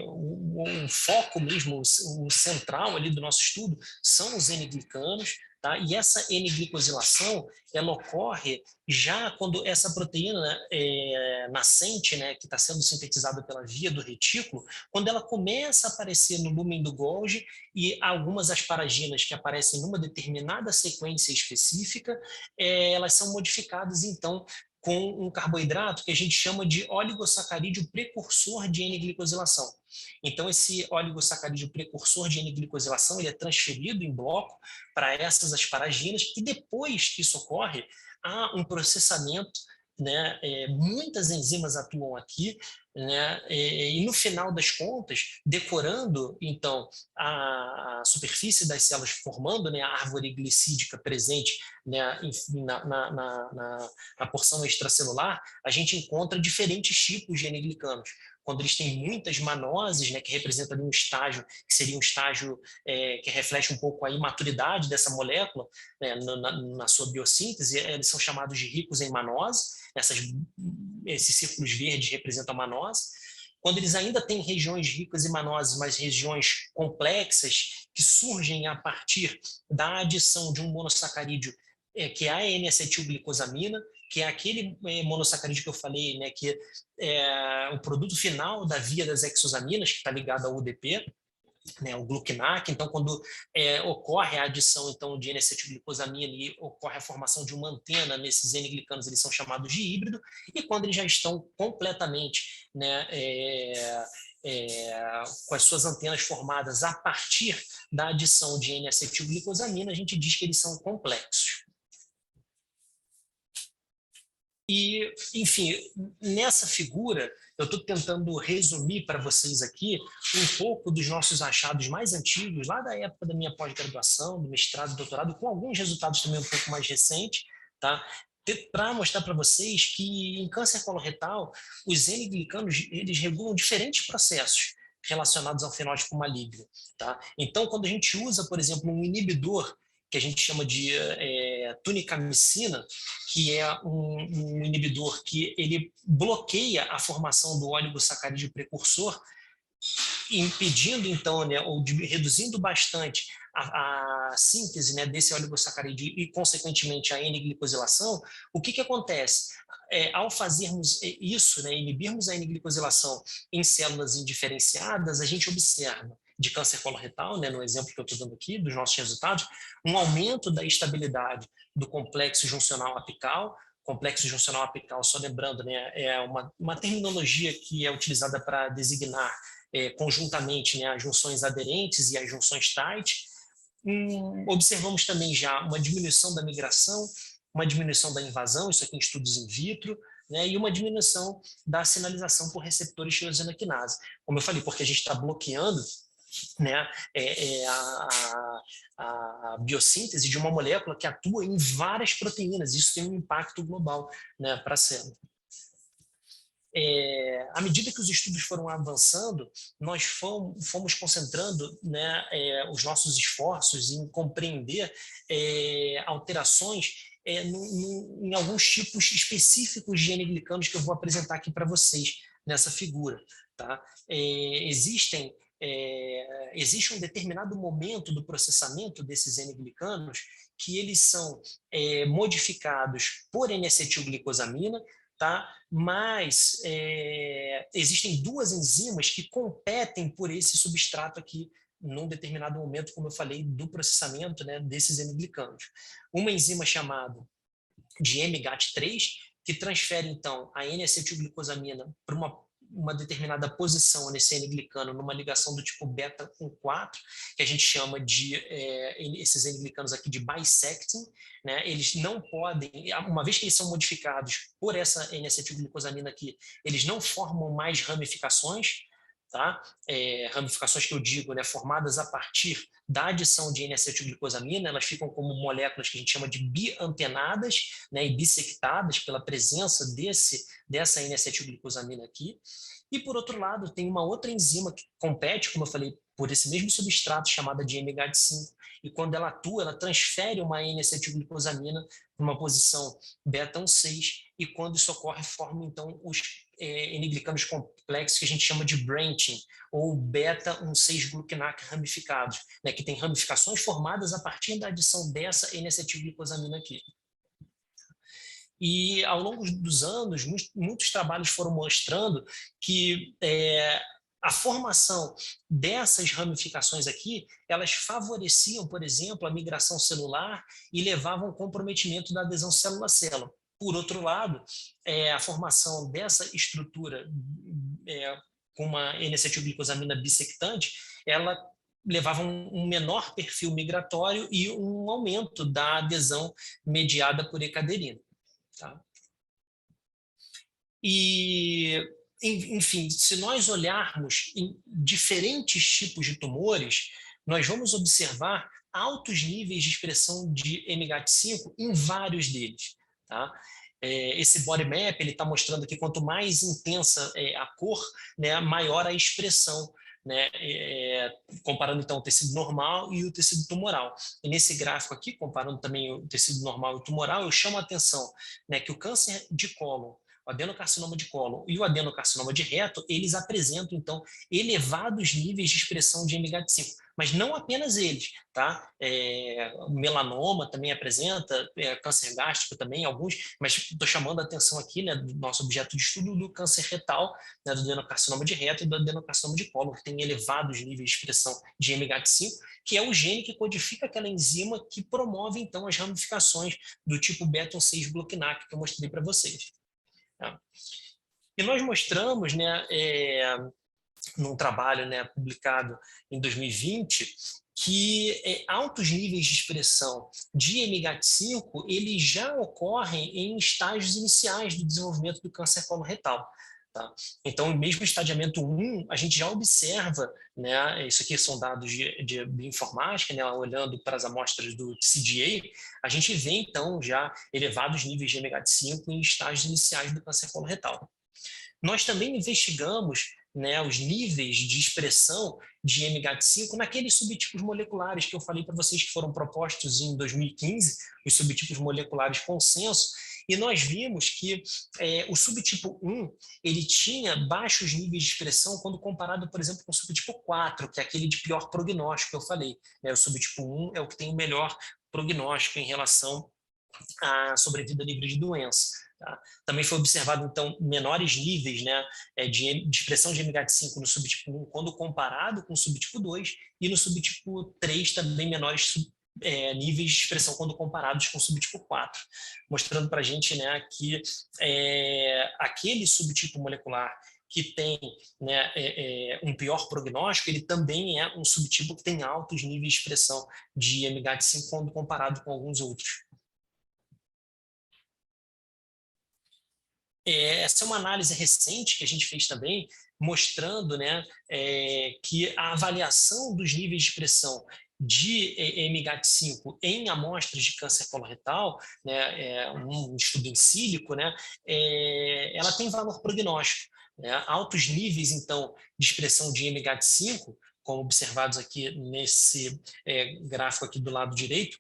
o foco mesmo, o central ali do nosso estudo são os N-glicanos, tá? E essa N-glicosilação, ela ocorre já quando essa proteína nascente, né, que está sendo sintetizada pela via do retículo, quando ela começa a aparecer no lúmen do Golgi, e algumas asparaginas que aparecem numa determinada sequência específica, elas são modificadas, então, com um carboidrato que a gente chama de oligosacarídeo precursor de N-glicosilação. Então, esse oligosacarídeo precursor de N-glicosilação ele é transferido em bloco para essas asparaginas, e depois que isso ocorre, há um processamento, né? Muitas enzimas atuam aqui, né? E no final das contas, decorando então a superfície das células, formando, né, a árvore glicídica presente, né, na porção extracelular, a gente encontra diferentes tipos de N-glicanos. Quando eles têm muitas manoses, né, que representa ali um estágio, que seria um estágio que reflete um pouco a imaturidade dessa molécula, né, na sua biossíntese, eles são chamados de ricos em manose. Esses círculos verdes representam a manose. Quando eles ainda têm regiões ricas em manose, mas regiões complexas, que surgem a partir da adição de um monossacarídeo, que é a N-acetilglicosamina, que é aquele monossacarídeo que eu falei, né, que é o produto final da via das exosaminas, que está ligado ao UDP, né, o glucanac. Então, quando ocorre a adição então, de N-acetilglicosamina e ocorre a formação de uma antena nesses N-glicanos, eles são chamados de híbrido, e quando eles já estão completamente, né, com as suas antenas formadas a partir da adição de N-acetilglicosamina, a gente diz que eles são complexos. E, enfim, nessa figura, eu estou tentando resumir para vocês aqui um pouco dos nossos achados mais antigos, lá da época da minha pós-graduação, do mestrado e doutorado, com alguns resultados também um pouco mais recentes, tá? Para mostrar para vocês que em câncer coloretal, os N-glicanos, eles regulam diferentes processos relacionados ao fenótipo maligno, tá? Então, quando a gente usa, por exemplo, um inibidor que a gente chama de tunicamicina, que é um inibidor que ele bloqueia a formação do oligosacarídeo precursor, impedindo então, né, ou reduzindo bastante a síntese, né, desse oligosacarídeo e consequentemente a N-glicosilação. O que acontece? Ao fazermos isso, né, inibirmos a N-glicosilação em células indiferenciadas, a gente observa de câncer coloretal, né, no exemplo que eu estou dando aqui, dos nossos resultados, um aumento da estabilidade do complexo juncional apical. Complexo juncional apical, só lembrando, né, é uma terminologia que é utilizada para designar conjuntamente, né, as junções aderentes e as junções tight. Observamos também já uma diminuição da migração, uma diminuição da invasão, isso aqui em estudos in vitro, né, e uma diminuição da sinalização por receptores de tirosina quinase. Como eu falei, porque a gente está bloqueando, né, a biossíntese de uma molécula que atua em várias proteínas. Isso tem um impacto global, né, para a célula. à medida que os estudos foram avançando, nós fomos concentrando, né, os nossos esforços em compreender alterações em alguns tipos específicos de N-glicanos que eu vou apresentar aqui para vocês nessa figura. Tá? Existe um determinado momento do processamento desses N-glicanos que eles são modificados por N-acetilglicosamina, tá? Mas existem duas enzimas que competem por esse substrato aqui num determinado momento, como eu falei, do processamento, né, desses N-glicanos. Uma enzima chamada de MGAT3, que transfere, então, a N-acetilglicosamina para uma determinada posição nesse N-glicano, numa ligação do tipo beta com 4, que a gente chama de esses N-glicanos aqui de bisecting, né? Eles não podem, uma vez que eles são modificados por essa N-acetilglicosamina aqui, eles não formam mais ramificações, tá? Ramificações que eu digo, né, formadas a partir da adição de N-acetilglicosamina, elas ficam como moléculas que a gente chama de biantenadas, né, e bissectadas pela presença dessa N-acetilglicosamina aqui. E, por outro lado, tem uma outra enzima que compete, como eu falei, por esse mesmo substrato chamada de MGAT5, e quando ela atua, ela transfere uma N-acetilglicosamina para uma posição beta-1,6, e quando isso ocorre, forma, então, os N-glicanos complexos que a gente chama de branching, ou beta-1,6-glucanac ramificados, né, que tem ramificações formadas a partir da adição dessa N-acetilglicosamina aqui. E, ao longo dos anos, muitos trabalhos foram mostrando que a formação dessas ramificações aqui, elas favoreciam, por exemplo, a migração celular e levavam ao comprometimento da adesão célula-célula. Por outro lado, a formação dessa estrutura com uma N-acetilglicosamina bissectante, ela levava um menor perfil migratório e um aumento da adesão mediada por ecaderina. Tá? E, enfim, se nós olharmos em diferentes tipos de tumores, nós vamos observar altos níveis de expressão de MGAT5 em vários deles. Tá? Esse body map está mostrando que quanto mais intensa a cor, né, maior a expressão, né, comparando então o tecido normal e o tecido tumoral. E nesse gráfico aqui, comparando também o tecido normal e o tumoral, eu chamo a atenção, né, que o câncer de cólon, o adenocarcinoma de cólon e o adenocarcinoma de reto, eles apresentam, então, elevados níveis de expressão de MGAT5, mas não apenas eles, tá? Melanoma também apresenta, câncer gástrico também, alguns, mas estou chamando a atenção aqui, né, do nosso objeto de estudo do câncer retal, né, do adenocarcinoma de reto e do adenocarcinoma de cólon, que tem elevados níveis de expressão de MGAT5, que é o gene que codifica aquela enzima que promove, então, as ramificações do tipo beta-1,6-glucanac que eu mostrei para vocês. Tá? E nós mostramos, né, num trabalho, né, publicado em 2020, que altos níveis de expressão de MGAT5 eles já ocorrem em estágios iniciais do desenvolvimento do câncer coloretal. Tá? Então, mesmo em estadiamento 1, a gente já observa, né, isso aqui são dados de bioinformática, né, olhando para as amostras do CDA, a gente vê, então, já elevados níveis de MGAT5 em estágios iniciais do câncer coloretal. Nós também investigamos, né, os níveis de expressão de MGAT5 naqueles subtipos moleculares que eu falei para vocês que foram propostos em 2015, os subtipos moleculares consenso, e nós vimos que o subtipo 1 ele tinha baixos níveis de expressão quando comparado, por exemplo, com o subtipo 4, que é aquele de pior prognóstico que eu falei. O subtipo 1 é o que tem o melhor prognóstico em relação à sobrevida livre de doença. Tá? Também foi observado, então, menores níveis, né, de expressão de MGAT5 no subtipo 1 quando comparado com o subtipo 2 e no subtipo 3 também menores níveis de expressão quando comparados com o subtipo 4, mostrando para a gente, né, que aquele subtipo molecular que tem, né, um pior prognóstico, ele também é um subtipo que tem altos níveis de expressão de MGAT5 quando comparado com alguns outros. Essa é uma análise recente que a gente fez também, mostrando, né, que a avaliação dos níveis de expressão de MGAT5 em amostras de câncer coloretal, né, um estudo em sílico, né, ela tem valor prognóstico, né? Altos níveis, então, de expressão de MGAT5, como observados aqui nesse gráfico aqui do lado direito,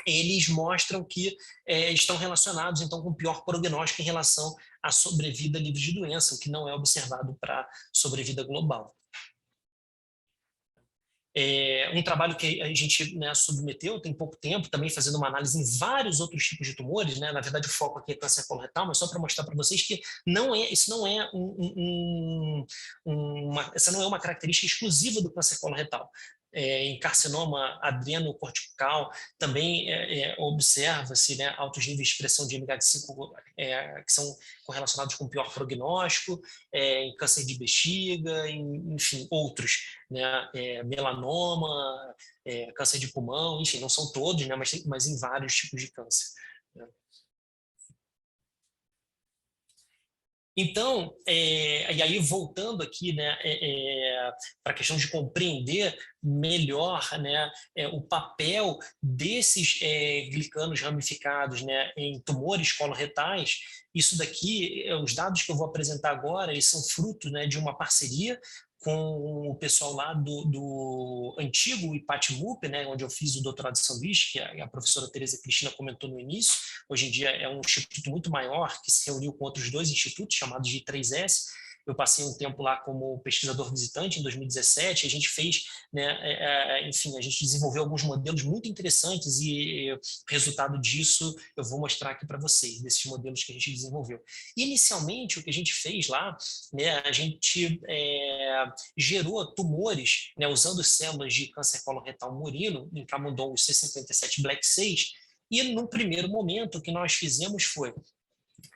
eles mostram que estão relacionados, então, com pior prognóstico em relação à sobrevida livre de doença, o que não é observado para sobrevida global. Um trabalho que a gente, né, submeteu tem pouco tempo, também fazendo uma análise em vários outros tipos de tumores, né? Na verdade, o foco aqui é câncer coloretal, mas só para mostrar para vocês que isso não é essa não é uma característica exclusiva do câncer coloretal. Em carcinoma adrenocortical também observa-se, né, altos níveis de expressão de MGAT5 que são correlacionados com pior prognóstico, em câncer de bexiga, enfim, outros, né, melanoma, câncer de pulmão, enfim, não são todos, né, mas em vários tipos de câncer, né. Então, e aí voltando aqui, né, para a questão de compreender melhor, né, o papel desses glicanos ramificados, né, em tumores coloretais, isso daqui, os dados que eu vou apresentar agora, eles são frutos, né, de uma parceria com o pessoal lá do antigo IPATMUP, né, onde eu fiz o doutorado de sanduíche, que a professora Tereza Cristina comentou no início. Hoje em dia é um instituto muito maior, que se reuniu com outros 2 institutos, chamados de I3S. Eu passei um tempo lá como pesquisador visitante em 2017, a gente fez, né, enfim, a gente desenvolveu alguns modelos muito interessantes e o resultado disso eu vou mostrar aqui para vocês, desses modelos que a gente desenvolveu. Inicialmente, o que a gente fez lá, né, a gente gerou tumores, né, usando células de câncer coloretal murino, em camundongos C57 Black 6, e no primeiro momento o que nós fizemos foi,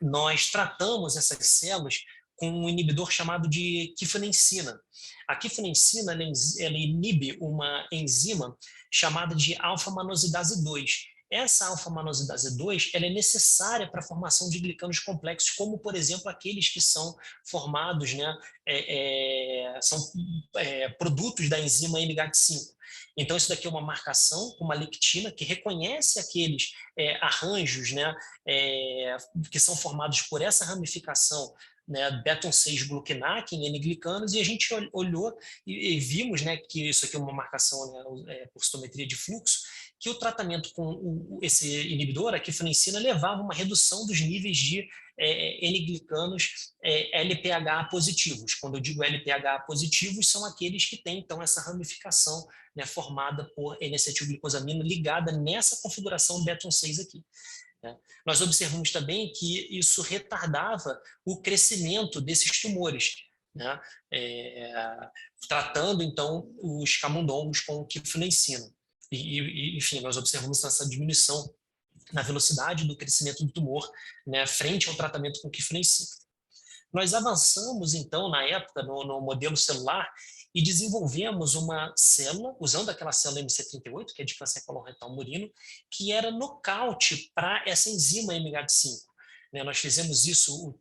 nós tratamos essas células com um inibidor chamado de quifanencina. A quifanencina ela inibe uma enzima chamada de alfa-manosidase 2. Essa alfa-manosidase 2 ela é necessária para a formação de glicanos complexos, como, por exemplo, aqueles que são formados, né, são produtos da enzima MGAT5. Então, isso daqui é uma marcação com uma lectina que reconhece aqueles arranjos, né, que são formados por essa ramificação, né, Beton 6 gluquinac em N-glicanos, e a gente olhou e vimos, né, que isso aqui é uma marcação, né, por citometria de fluxo, que o tratamento com esse inibidor, a quifanencina, levava a uma redução dos níveis de N-glicanos LPH positivos. Quando eu digo LPH positivos, são aqueles que têm, então, essa ramificação, né, formada por N-acetilglicosamina ligada nessa configuração Beton 6 aqui. Nós observamos também que isso retardava o crescimento desses tumores, né? Tratando, então, os camundongos com quifanencina. Enfim, nós observamos essa diminuição na velocidade do crescimento do tumor, né, frente ao tratamento com quifanencina. Nós avançamos, então, na época, no modelo celular, e desenvolvemos uma célula, usando aquela célula MC38, que é de câncer coloretal murino, que era nocaute para essa enzima MGAT5. Nós fizemos isso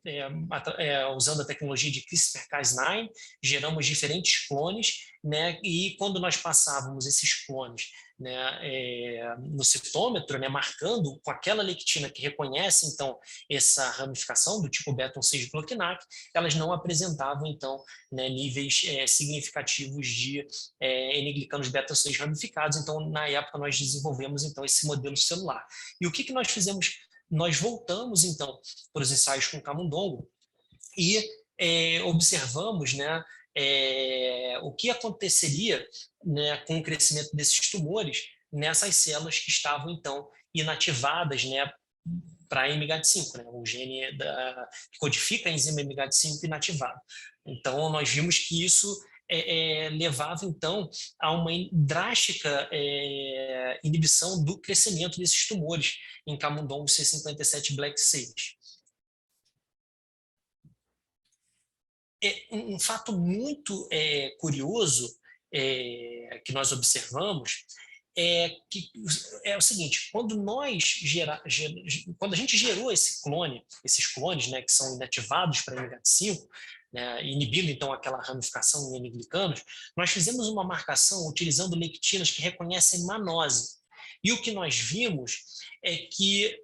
usando a tecnologia de CRISPR-Cas9, geramos diferentes clones, né, e quando nós passávamos esses clones, né, no citômetro, né, marcando com aquela lectina que reconhece, então, essa ramificação do tipo Beton 6 gluquinac, elas não apresentavam, então, né, níveis significativos de N-glicanos beta 6 ramificados. Então, na época, nós desenvolvemos, então, esse modelo celular. E o que nós fizemos? Nós voltamos, então, para os ensaios com camundongo e observamos, né, o que aconteceria, né, com o crescimento desses tumores nessas células que estavam, então, inativadas, né, para MGAT5, né, o gene que codifica a enzima MGAT5 inativado. Então, nós vimos que isso levava, então, a uma drástica inibição do crescimento desses tumores em camundongo C57 Black 6. Um fato muito curioso que nós observamos que é o seguinte: quando quando a gente gerou esses clones, né, que são inativados para MGAT5, né, inibindo então aquela ramificação em N-glicanos, nós fizemos uma marcação utilizando lectinas que reconhecem manose. E o que nós vimos é que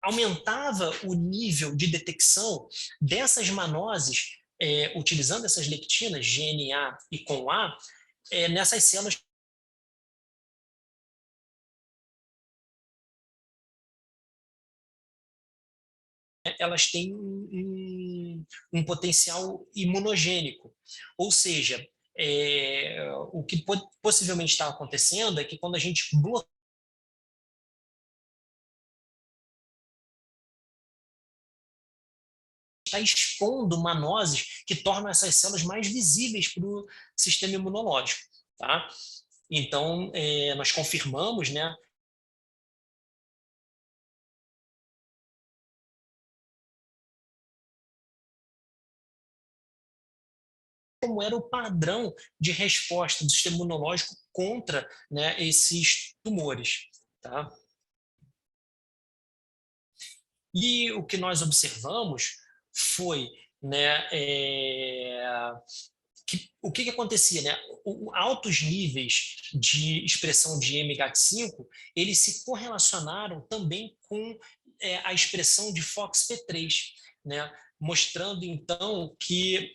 aumentava o nível de detecção dessas manoses, utilizando essas lectinas, GNA e COM-A, nessas células. Elas têm um potencial imunogênico. Ou seja, o que possivelmente está acontecendo é que quando a gente bloqueia, está expondo manoses que tornam essas células mais visíveis para o sistema imunológico. Tá? Então, nós confirmamos, né, como era o padrão de resposta do sistema imunológico contra, né, esses tumores. Tá? E o que nós observamos foi, né, o que acontecia, né? Altos níveis de expressão de MGAT5, eles se correlacionaram também com a expressão de FOXP3, né? Mostrando então que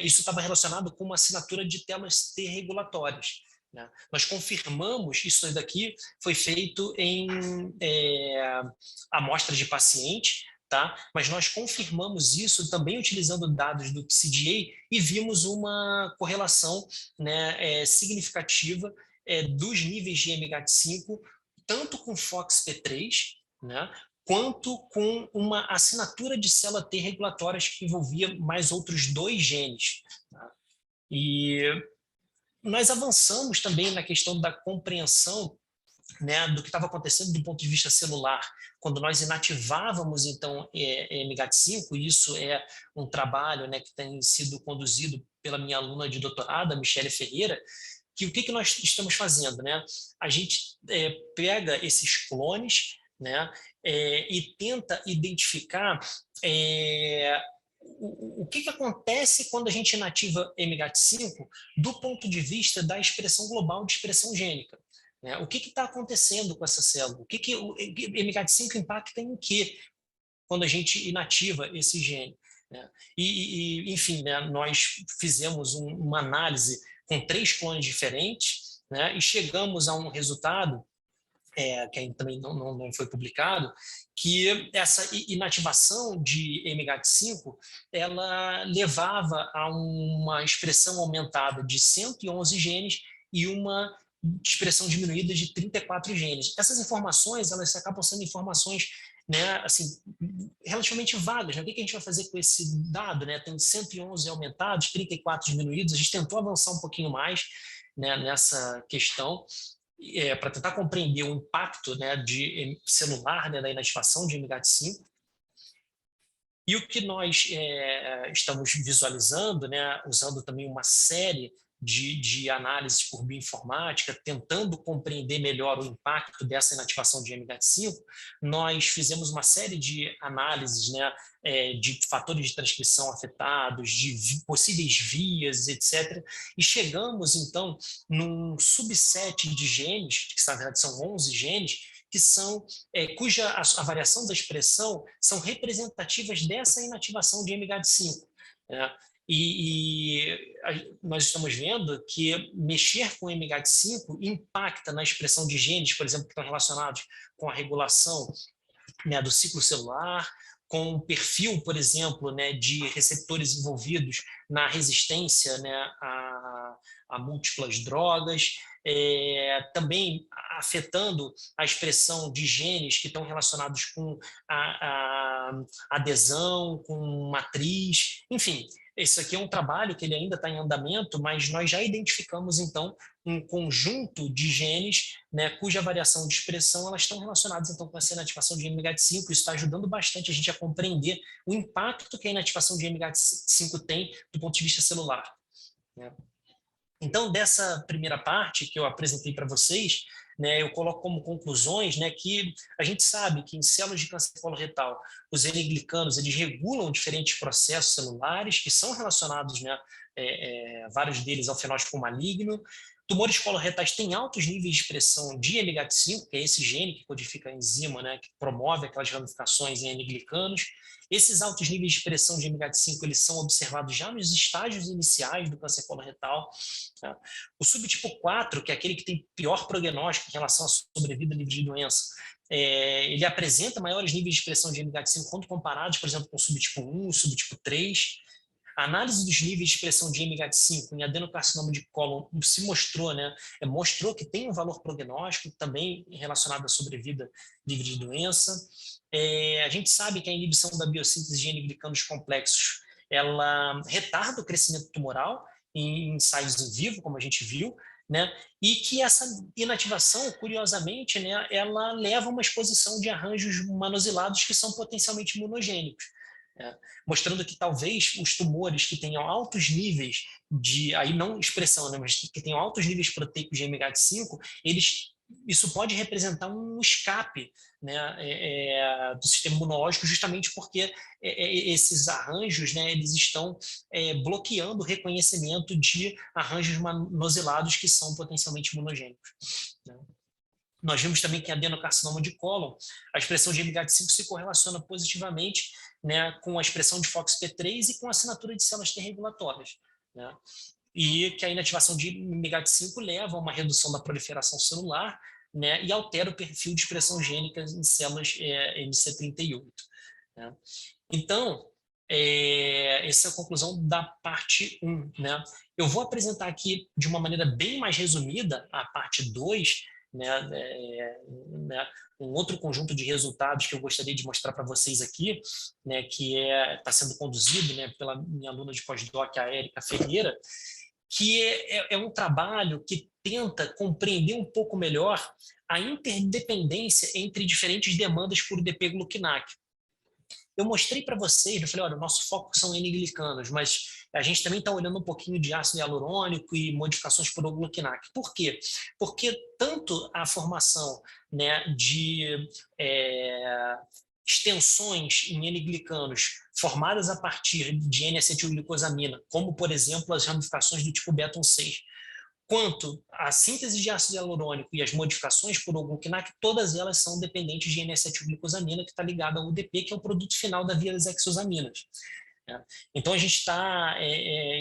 isso estava relacionado com uma assinatura de telas T regulatórias. Né? Nós confirmamos isso daqui, foi feito em amostras de paciente, tá? Mas nós confirmamos isso também utilizando dados do CDA e vimos uma correlação, né, significativa dos níveis de MGAT5, tanto com FOXP3, né, quanto com uma assinatura de célula T regulatórias que envolvia mais outros 2 genes. Tá? E nós avançamos também na questão da compreensão, né, do que estava acontecendo do ponto de vista celular, quando nós inativávamos, então, MGAT5, e isso é um trabalho, né, que tem sido conduzido pela minha aluna de doutorado, a Michele Ferreira, que o que nós estamos fazendo? Né? A gente pega esses clones, né, e tenta identificar o que acontece quando a gente inativa MGAT5 do ponto de vista da expressão global de expressão gênica. Né? O que está acontecendo com essa célula? O o MGAT5 impacta em quê quando a gente inativa esse gene? Né? Enfim, né, nós fizemos uma análise com 3 clones diferentes, né, e chegamos a um resultado que ainda também não foi publicado, que essa inativação de MGAT5 ela levava a uma expressão aumentada de 111 genes e uma expressão diminuída de 34 genes. Essas informações, elas acabam sendo informações, né, assim, relativamente vagas. Né? O que a gente vai fazer com esse dado? Né? Tem 111 aumentados, 34 diminuídos. A gente tentou avançar um pouquinho mais, né, nessa questão, para tentar compreender o impacto, né, de celular, né, da inativação de MGAT5. E o que nós estamos visualizando, né, usando também uma série de análises por bioinformática, tentando compreender melhor o impacto dessa inativação de MGAT5, nós fizemos uma série de análises, né, de fatores de transcrição afetados, de possíveis vias, etc. E chegamos, então, num subset de genes, que na verdade são 11 genes, que são, cuja a variação da expressão são representativas dessa inativação de MGAT5. Né? Nós estamos vendo que mexer com MGAT5 impacta na expressão de genes, por exemplo, que estão relacionados com a regulação, né, do ciclo celular, com o perfil, por exemplo, né, de receptores envolvidos na resistência, né, a múltiplas drogas, também afetando a expressão de genes que estão relacionados com a adesão, com matriz, enfim. Esse aqui é um trabalho que ele ainda está em andamento, mas nós já identificamos, então, um conjunto de genes, né, cuja variação de expressão elas estão relacionadas, então, com essa inativação de MGAT5. Isso está ajudando bastante a gente a compreender o impacto que a inativação de MGAT5 tem do ponto de vista celular. Né? Então, dessa primeira parte que eu apresentei para vocês, né, eu coloco como conclusões, né, que a gente sabe que em células de câncer coloretal, os N-glicanos, eles regulam diferentes processos celulares que são relacionados, né, vários deles ao fenótipo maligno. Tumores coloretais têm altos níveis de expressão de NGAT5, que é esse gene que codifica a enzima, né, que promove aquelas ramificações em N-glicanos. Esses altos níveis de expressão de NGAT5, eles são observados já nos estágios iniciais do câncer coloretal. Tá? O subtipo 4, que é aquele que tem pior prognóstico em relação à sobrevida livre de doença, ele apresenta maiores níveis de expressão de NGAT5 quando comparados, por exemplo, com o subtipo 1, o subtipo 3. A análise dos níveis de expressão de MGAT5 em adenocarcinoma de cólon se mostrou, né, mostrou que tem um valor prognóstico também relacionado à sobrevida livre de doença. A gente sabe que a inibição da biossíntese de N-glicanos complexos, ela retarda o crescimento tumoral em ensaios em vivo, como a gente viu, né, e que essa inativação, curiosamente, né, ela leva a uma exposição de arranjos manosilados que são potencialmente imunogênicos. Mostrando que talvez os tumores que tenham altos níveis de, aí não expressão, né, mas que tenham altos níveis proteicos de MGAT5, isso pode representar um escape, né, do sistema imunológico, justamente porque esses arranjos, né, eles estão bloqueando o reconhecimento de arranjos manosilados que são potencialmente imunogênicos. Né. Nós vimos também que em adenocarcinoma de cólon, a expressão de MGAT5 se correlaciona positivamente, né, com a expressão de FOXP3 e com a assinatura de células T regulatórias, né? E que a inativação de MGAT5 leva a uma redução da proliferação celular, né, e altera o perfil de expressão gênica em células MC38. Né? Então, essa é a conclusão da parte 1. Né? Eu vou apresentar aqui de uma maneira bem mais resumida a parte 2, né, um outro conjunto de resultados que eu gostaria de mostrar para vocês aqui, né, que está sendo conduzido, né, pela minha aluna de pós-doc, a Érica Ferreira, que é um trabalho que tenta compreender um pouco melhor a interdependência entre diferentes demandas por UDP-gluquinac. Eu mostrei para vocês, eu falei, olha, o nosso foco são N-glicanos, mas a gente também está olhando um pouquinho de ácido hialurônico e modificações por gluquinac. Por quê? Porque tanto a formação, né, de extensões em N-glicanos formadas a partir de N-acetilglicosamina, como, por exemplo, as ramificações do tipo beta-1,6, quanto a síntese de ácido hialurônico e as modificações por gluquinac, todas elas são dependentes de N-acetilglicosamina, que está ligada ao UDP, que é o produto final da via das exosaminas. Então, a gente está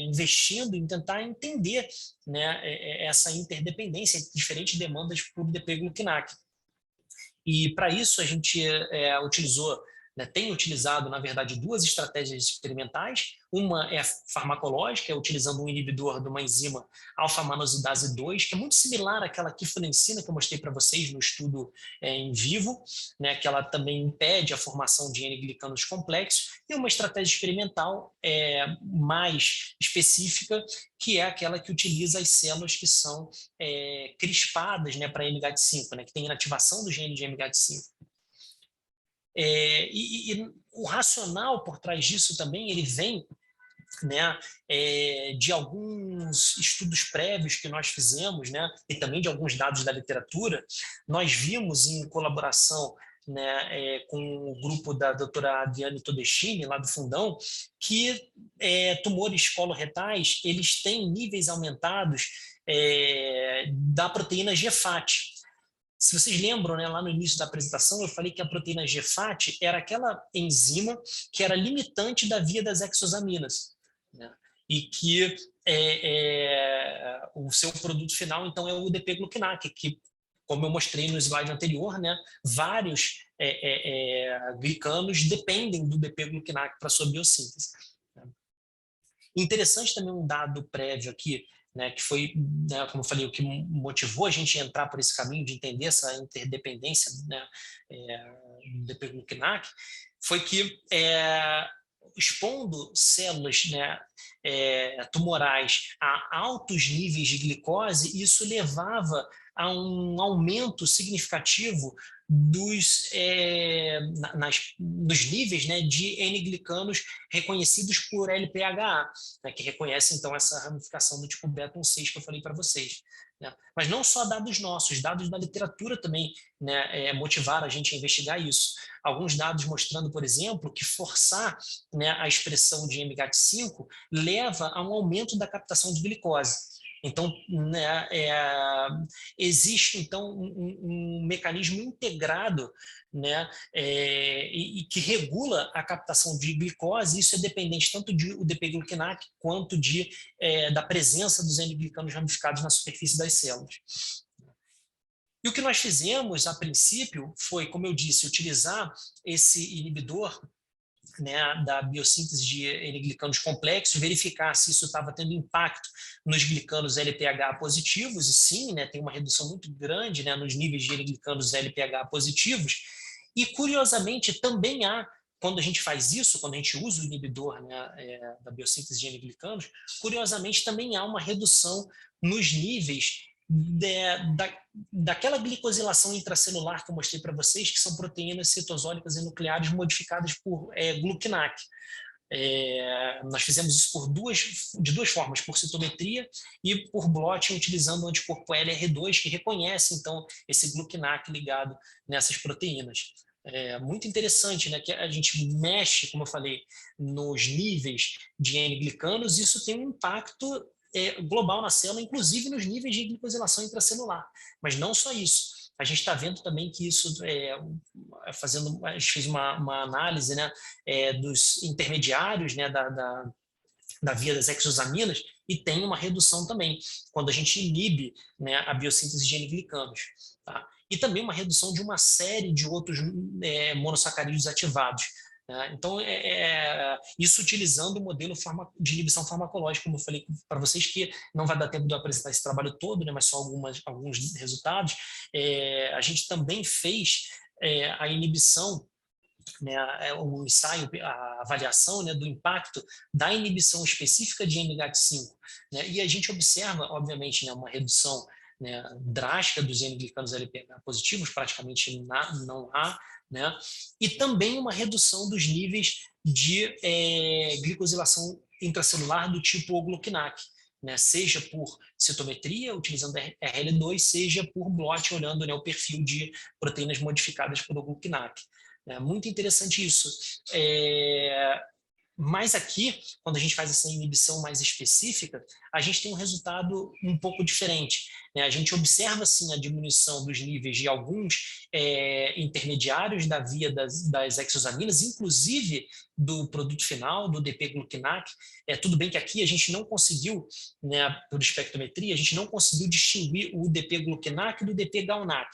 investindo em tentar entender, né, essa interdependência entre diferentes demandas por UDP-gluquinac. E, para isso, a gente utilizou, né, tem utilizado, na verdade, duas estratégias experimentais. Uma é a farmacológica, utilizando um inibidor de uma enzima alfa-manosidase 2, que é muito similar àquela quifanencina que eu mostrei para vocês no estudo em vivo, né, que ela também impede a formação de N-glicanos complexos, e uma estratégia experimental mais específica, que é aquela que utiliza as células que são crispadas, né, para MGAT5, né, que tem inativação do gene de MGAT5. E o racional por trás disso também, ele vem, né, de alguns estudos prévios que nós fizemos, né, e também de alguns dados da literatura. Nós vimos em colaboração, né, com o grupo da doutora Adriane Todestini, lá do Fundão, que tumores coloretais, eles têm níveis aumentados da proteína GFAT. Se vocês lembram, né, lá no início da apresentação, eu falei que a proteína GFAT era aquela enzima que era limitante da via das exosaminas, né, e que o seu produto final, então, é o UDP-gluquinac, que, como eu mostrei no slide anterior, né, vários glicanos dependem do UDP-gluquinac para sua biossíntese. Interessante também um dado prévio aqui, né, que foi, né, como eu falei, o que motivou a gente a entrar por esse caminho de entender essa interdependência, né, do UDP-gluquinac, foi que expondo células, né, tumorais a altos níveis de glicose, isso levava a um aumento significativo nos níveis, né, de N-glicanos reconhecidos por LPHA, né, que reconhece, então, essa ramificação do tipo beta 1,6 que eu falei para vocês. Né? Mas não só dados nossos, dados da literatura também, né, motivaram a gente a investigar isso. Alguns dados mostrando, por exemplo, que forçar, né, a expressão de MGAT5 leva a um aumento da captação de glicose. Então, né, existe então um mecanismo integrado, né, e que regula a captação de glicose. Isso é dependente tanto de UDP-glucanac quanto da presença dos N-glicanos ramificados na superfície das células. E o que nós fizemos, a princípio, foi, como eu disse, utilizar esse inibidor, né, da biossíntese de N-glicanos complexos, verificar se isso estava tendo impacto nos glicanos LPH positivos, e sim, né, tem uma redução muito grande, né, nos níveis de N-glicanos LPH positivos, e curiosamente também há, quando a gente faz isso, quando a gente usa o inibidor, né, da biossíntese de N-glicanos, curiosamente também há uma redução nos níveis daquela glicosilação intracelular que eu mostrei para vocês, que são proteínas citosólicas e nucleares modificadas por glucanac. Nós fizemos isso de duas formas, por citometria e por blotting, utilizando o anticorpo LR2, que reconhece, então, esse glucanac ligado nessas proteínas. Muito interessante, né, que a gente mexe, como eu falei, nos níveis de N-glicanos, e isso tem um impacto global na célula, inclusive nos níveis de glicosilação intracelular. Mas não só isso. A gente está vendo também que isso, a gente fez uma análise, né, dos intermediários, né, da via das exosaminas, e tem uma redução também, quando a gente inibe, né, a biossíntese de N-glicanos. Tá? E também uma redução de uma série de outros monossacarídeos ativados. Então, isso utilizando o modelo de inibição farmacológica, como eu falei para vocês, que não vai dar tempo de eu apresentar esse trabalho todo, né, mas só alguns resultados. A gente também fez a inibição, né, o ensaio, a avaliação, né, do impacto da inibição específica de MGAT5. Né, e a gente observa, obviamente, né, uma redução, né, drástica dos N-glicanos LPH positivos, praticamente não há, né, e também uma redução dos níveis de glicosilação intracelular do tipo glucanac, né, seja por citometria, utilizando RL2, seja por blot, olhando, né, o perfil de proteínas modificadas por glucanac. Muito interessante isso. Mas aqui, quando a gente faz essa inibição mais específica, a gente tem um resultado um pouco diferente. Né? A gente observa, sim, a diminuição dos níveis de alguns intermediários da via das exosaminas, inclusive do produto final, do DP-glucanac. Tudo bem que aqui a gente não conseguiu, né, por espectrometria, a gente não conseguiu distinguir o UDP-glucanac do UDP-GalNAc,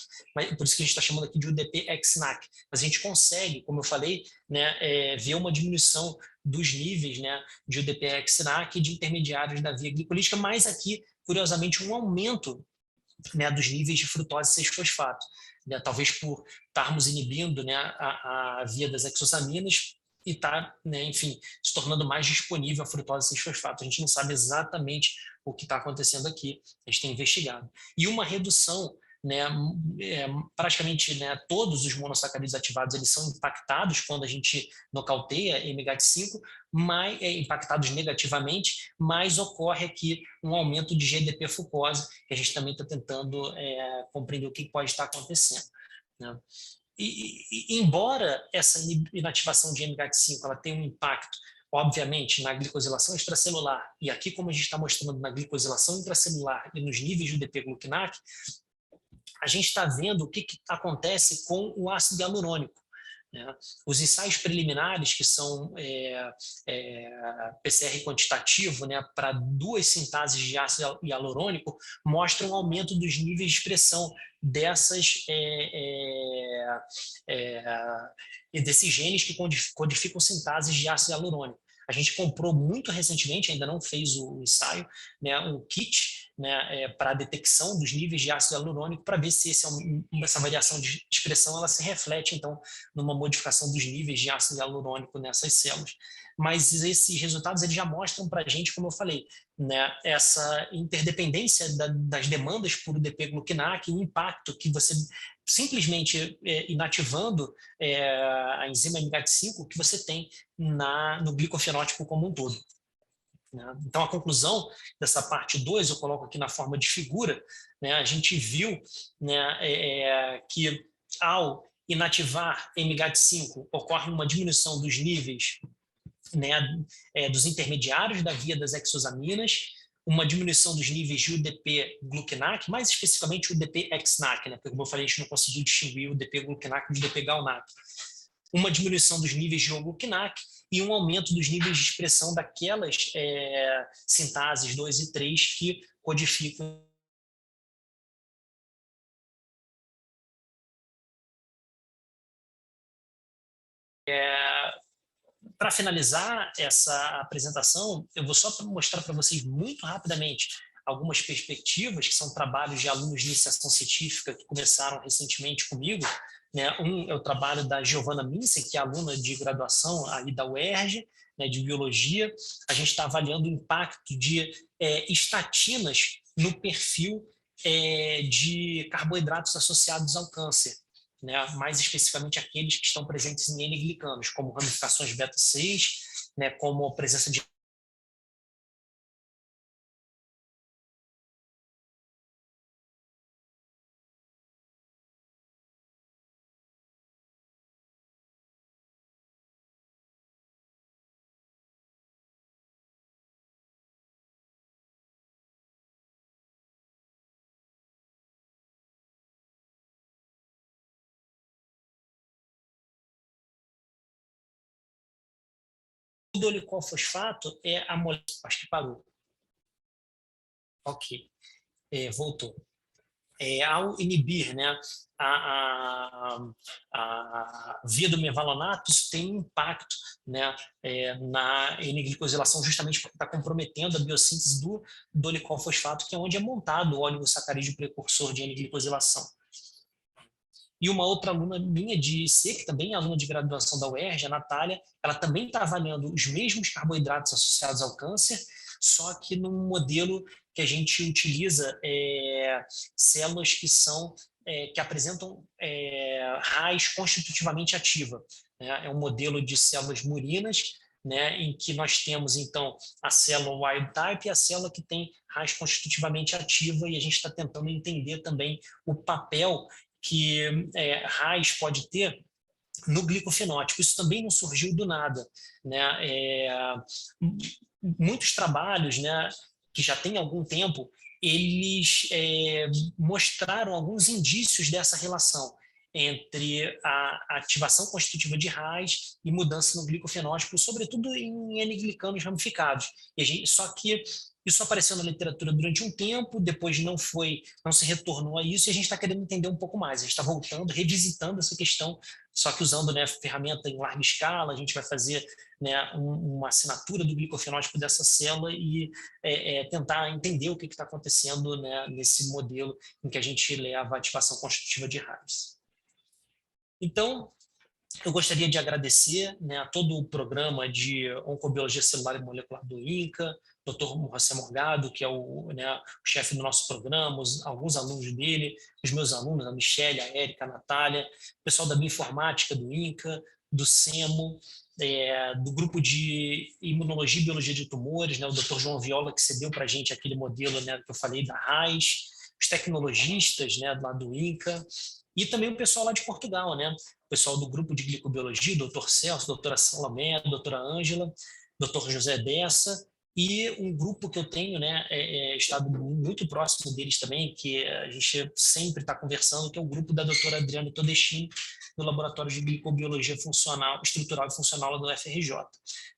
por isso que a gente está chamando aqui de UDP-exNAc. Mas a gente consegue, como eu falei, né, ver uma diminuição dos níveis, né, de UDP-exNAc e de intermediários da via glicolítica, mas aqui, curiosamente, um aumento, né, dos níveis de frutose 6-fosfato. Né, talvez por estarmos inibindo, né, a via das exosaminas e estar, né, enfim, se tornando mais disponível a frutose 6-fosfato. A gente não sabe exatamente o que está acontecendo aqui, a gente tem investigado. E uma redução, né, praticamente, né, todos os monossacarídeos ativados eles são impactados quando a gente nocauteia MGAT5, impactados negativamente, mas ocorre aqui um aumento de GDP-fucose, que a gente também está tentando compreender o que pode estar acontecendo. Né? E embora essa inativação de MGAT5 ela tenha um impacto, obviamente, na glicosilação extracelular, e aqui, como a gente está mostrando, na glicosilação intracelular e nos níveis de UDP-glucanac, a gente está vendo o que acontece com o ácido hialurônico. Né? Os ensaios preliminares, que são PCR quantitativo, né, para 2 sintases de ácido hialurônico, mostram um aumento dos níveis de expressão desses genes que codificam sintases de ácido hialurônico. A gente comprou muito recentemente, ainda não fez o ensaio, né, um kit, né, para a detecção dos níveis de ácido hialurônico, para ver se essa variação de expressão ela se reflete, então, numa modificação dos níveis de ácido hialurônico nessas células. Mas esses resultados eles já mostram para a gente, como eu falei, né, essa interdependência das demandas por UDP-gluquinac, o impacto que você simplesmente inativando a enzima MGAT5 que você tem no glicofenótipo como um todo. Né? Então, a conclusão dessa parte 2, eu coloco aqui na forma de figura, né, a gente viu, né, que ao inativar MGAT5 ocorre uma diminuição dos níveis, né, dos intermediários da via das exosaminas, uma diminuição dos níveis de UDP-gluquinac, mais especificamente UDP-XNAC, né, porque como eu falei, a gente não conseguiu distinguir o UDP-gluquinac do UDP-GalNAc. Uma diminuição dos níveis de ogluquinac e um aumento dos níveis de expressão daquelas sintases 2 e 3 que codificam para finalizar essa apresentação, eu vou só mostrar para vocês muito rapidamente algumas perspectivas, que são trabalhos de alunos de iniciação científica que começaram recentemente comigo. Né? Um é o trabalho da Giovanna Mincer, que é aluna de graduação aí da UERJ, né, de biologia. A gente está avaliando o impacto de estatinas no perfil de carboidratos associados ao câncer. Né, mais especificamente aqueles que estão presentes em N-glicanos, como ramificações beta-6, né, como a presença de dolicofosfato é a molécula. Acho que parou. Ok, voltou. Ao inibir, né, a via do mevalonato, isso tem um impacto, né, na N-glicosilação, justamente porque está comprometendo a biossíntese do dolicofosfato, que é onde é montado o oligosacarídeo precursor de N-glicosilação. E uma outra aluna minha de IC, que também é aluna de graduação da UERJ, a Natália, ela também está avaliando os mesmos carboidratos associados ao câncer, só que num modelo que a gente utiliza células que apresentam RAS constitutivamente ativa. Né? É um modelo de células murinas, né, em que nós temos, então, a célula wild type e a célula que tem RAS constitutivamente ativa, e a gente está tentando entender também o papel que RAS pode ter no glicofenótipo. Isso também não surgiu do nada. Né? Muitos trabalhos, né, que já têm algum tempo, eles mostraram alguns indícios dessa relação entre a ativação constitutiva de RAS e mudança no glicofenótipo, sobretudo em N-glicanos ramificados. Só que isso apareceu na literatura durante um tempo, depois não se retornou a isso, e a gente está querendo entender um pouco mais. A gente está voltando, revisitando essa questão, só que usando, né, ferramenta em larga escala. A gente vai fazer, né, uma assinatura do glicofenótipo dessa célula e tentar entender o que está acontecendo, né, nesse modelo em que a gente leva a ativação constitutiva de RAS. Então, eu gostaria de agradecer, né, a todo o programa de Oncobiologia Celular e Molecular do INCA, Dr. José Morgado, que é o chefe do nosso programa, alguns alunos dele, os meus alunos, a Michelle, a Érica, a Natália, o pessoal da Bioinformática do INCA, do SEMO, do grupo de Imunologia e Biologia de Tumores, né, o Dr. João Viola, que cedeu para a gente aquele modelo, né, que eu falei da RAS, os tecnologistas, né, lá do INCA, e também o pessoal lá de Portugal, né? O pessoal do grupo de glicobiologia, Dr. Celso, doutora Salomé, doutora Ângela, Dr. José Dessa, e um grupo que eu tenho, né, estado muito próximo deles também, que a gente sempre está conversando, que é o grupo da doutora Adriana Todestin, do Laboratório de Glicobiologia Estrutural e Funcional do FRJ.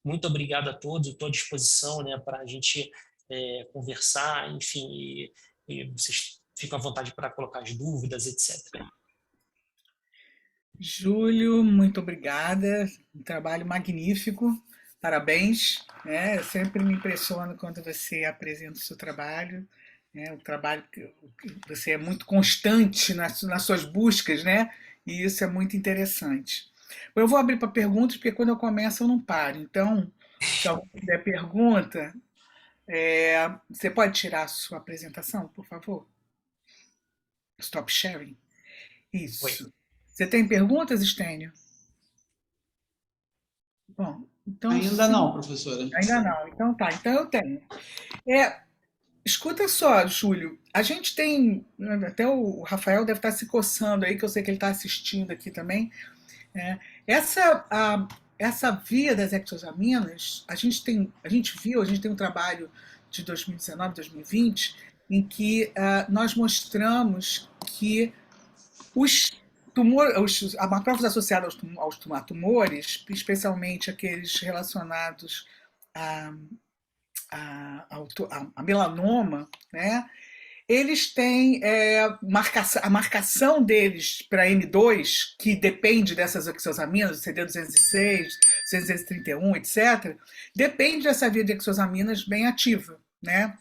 Muito obrigado a todos, eu estou à disposição, né, para a gente conversar, enfim, e vocês ficam à vontade para colocar as dúvidas, etc. Júlio, muito obrigada. Um trabalho magnífico. Parabéns. Eu sempre me impressiono quando você apresenta o seu trabalho. né? O trabalho que você é muito constante nas suas buscas, né? E isso é muito interessante. Bom, eu vou abrir para perguntas, porque quando eu começo eu não paro. Então, se alguém tiver pergunta, você pode tirar a sua apresentação, por favor? Stop sharing. Oi. Isso. Você tem perguntas, Estênio? Bom, então Ainda sim. não, professora. Ainda não. Então tá, então eu tenho. É, escuta só, Júlio, a gente tem, até o Rafael deve estar se coçando aí, que eu sei que ele está assistindo aqui também, né? Essa, essa via das exosaminas, a gente viu, a gente tem um trabalho de 2019, 2020, em que nós mostramos que a macrófagos associados a tumores, especialmente aqueles relacionados a, a melanoma, né? Eles têm a marcação deles para M2, que depende dessas exosaminas, CD206, CD231, etc., depende dessa via de exosaminas bem ativa, né?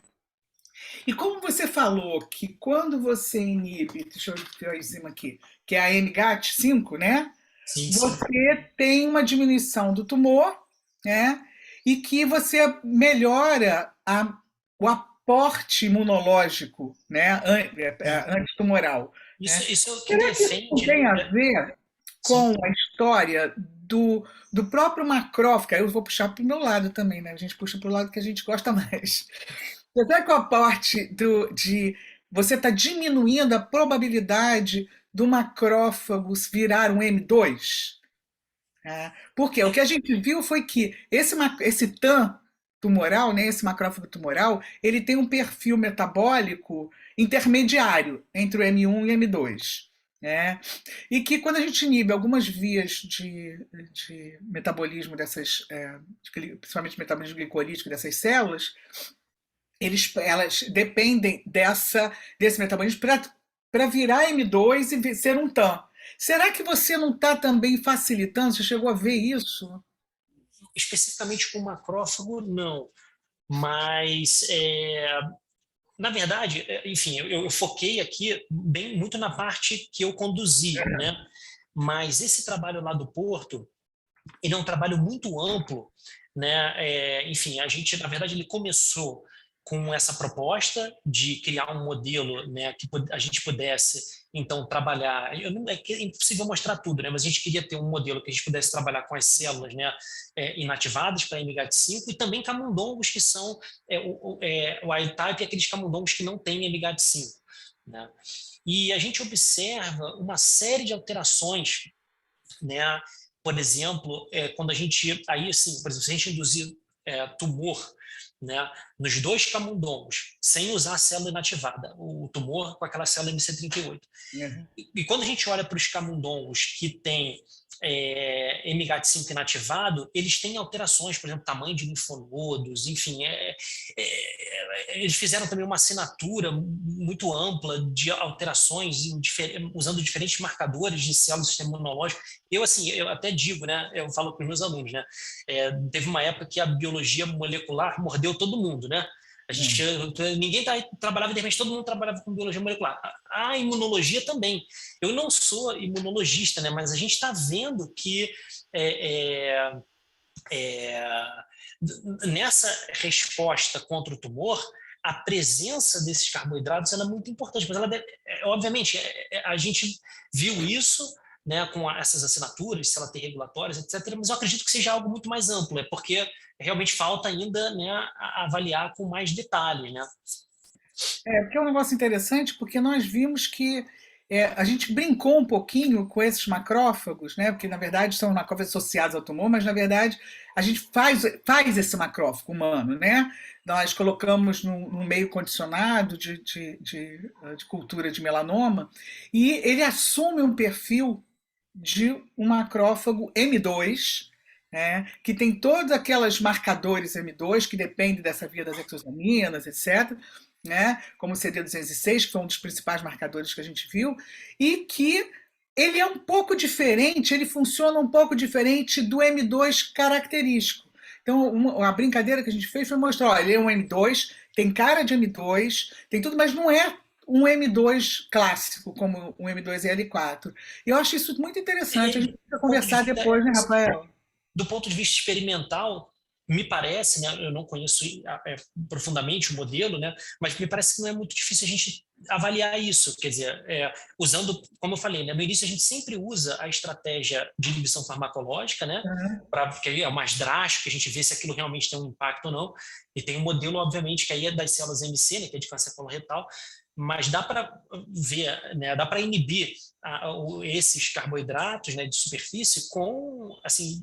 E como você falou que quando você inibe, deixa eu ver a enzima aqui, que é a MGAT5, né? Sim, sim. Você tem uma diminuição do tumor, né? E que você melhora o aporte imunológico, né? Antitumoral. Né? Isso é o que Será que isso não defende. tem a ver Sim. com a história do próprio macrófago? Eu vou puxar para o meu lado também, né? A gente puxa para o lado que a gente gosta mais. Será que a parte de você está diminuindo a probabilidade do macrófago virar um M2? Porque o que a gente viu foi que esse TAM tumoral, né, esse macrófago tumoral, ele tem um perfil metabólico intermediário entre o M1 e o M2. Né? E que quando a gente inibe algumas vias de metabolismo dessas, principalmente metabolismo glicolítico dessas células, elas dependem desse metabolismo para virar M2 e ser um TAM. Será que você não está também facilitando? Você chegou a ver isso? Especificamente com macrófago, não. Mas, na verdade, enfim, eu foquei aqui bem muito na parte que eu conduzi, né? Mas esse trabalho lá do Porto, ele é um trabalho muito amplo, né? Enfim, a gente, na verdade, ele começou com essa proposta de criar um modelo, né, que a gente pudesse então trabalhar. É impossível mostrar tudo, né? Mas a gente queria ter um modelo que a gente pudesse trabalhar com as células, né, inativadas para MGAT5 e também camundongos que são o wild-type e aqueles camundongos que não têm MGAT5, né? E a gente observa uma série de alterações, né? Por exemplo, quando a gente, aí assim, por exemplo, se a gente induzir tumor, né, nos dois camundongos, sem usar a célula inativada, o tumor com aquela célula MC38. Uhum. E quando a gente olha para os camundongos que têm MGAT5 inativado, eles têm alterações, por exemplo, tamanho de linfonodos, enfim, eles fizeram também uma assinatura muito ampla de alterações usando diferentes marcadores de células do sistema imunológico. Eu até digo, né, eu falo para os meus alunos, né, teve uma época que a biologia molecular mordeu todo mundo, né? Ninguém trabalhava, de repente todo mundo trabalhava com biologia molecular. A imunologia também. Eu não sou imunologista, né, mas a gente está vendo que nessa resposta contra o tumor, a presença desses carboidratos ela é muito importante. Mas obviamente, a gente viu isso, né, com essas assinaturas, células regulatórias, etc. Mas eu acredito que seja algo muito mais amplo, porque realmente falta ainda, né, avaliar com mais detalhes, né? Porque é um negócio interessante, porque nós vimos que a gente brincou um pouquinho com esses macrófagos, né? Porque na verdade são macrófagos associados ao tumor, mas na verdade a gente faz esse macrófago humano, né? Nós colocamos num meio condicionado de cultura de melanoma e ele assume um perfil de um macrófago M2, né, que tem todos aqueles marcadores M2 que dependem dessa via das exosaminas, etc., né, como o CD206, que foi um dos principais marcadores que a gente viu, e que ele é um pouco diferente, ele funciona um pouco diferente do M2 característico, Então, a brincadeira que a gente fez foi mostrar, olha, ele é um M2, tem cara de M2, tem tudo, mas não é um M2 clássico, como um M2 L4. E eu acho isso muito interessante, a É, gente precisa conversar depois, né, Rafael? do ponto de vista experimental, me parece, né, eu não conheço profundamente o modelo, né, mas me parece que não é muito difícil a gente avaliar isso. Quer dizer, usando, como eu falei, né, no início a gente sempre usa a estratégia de inibição farmacológica, né, porque aí é o mais drástico, a gente vê se aquilo realmente tem um impacto ou não. E tem um modelo, obviamente, que aí é das células MC, né, que é de câncer coloretal, mas dá para ver, né, dá para inibir esses carboidratos, né, de superfície com assim,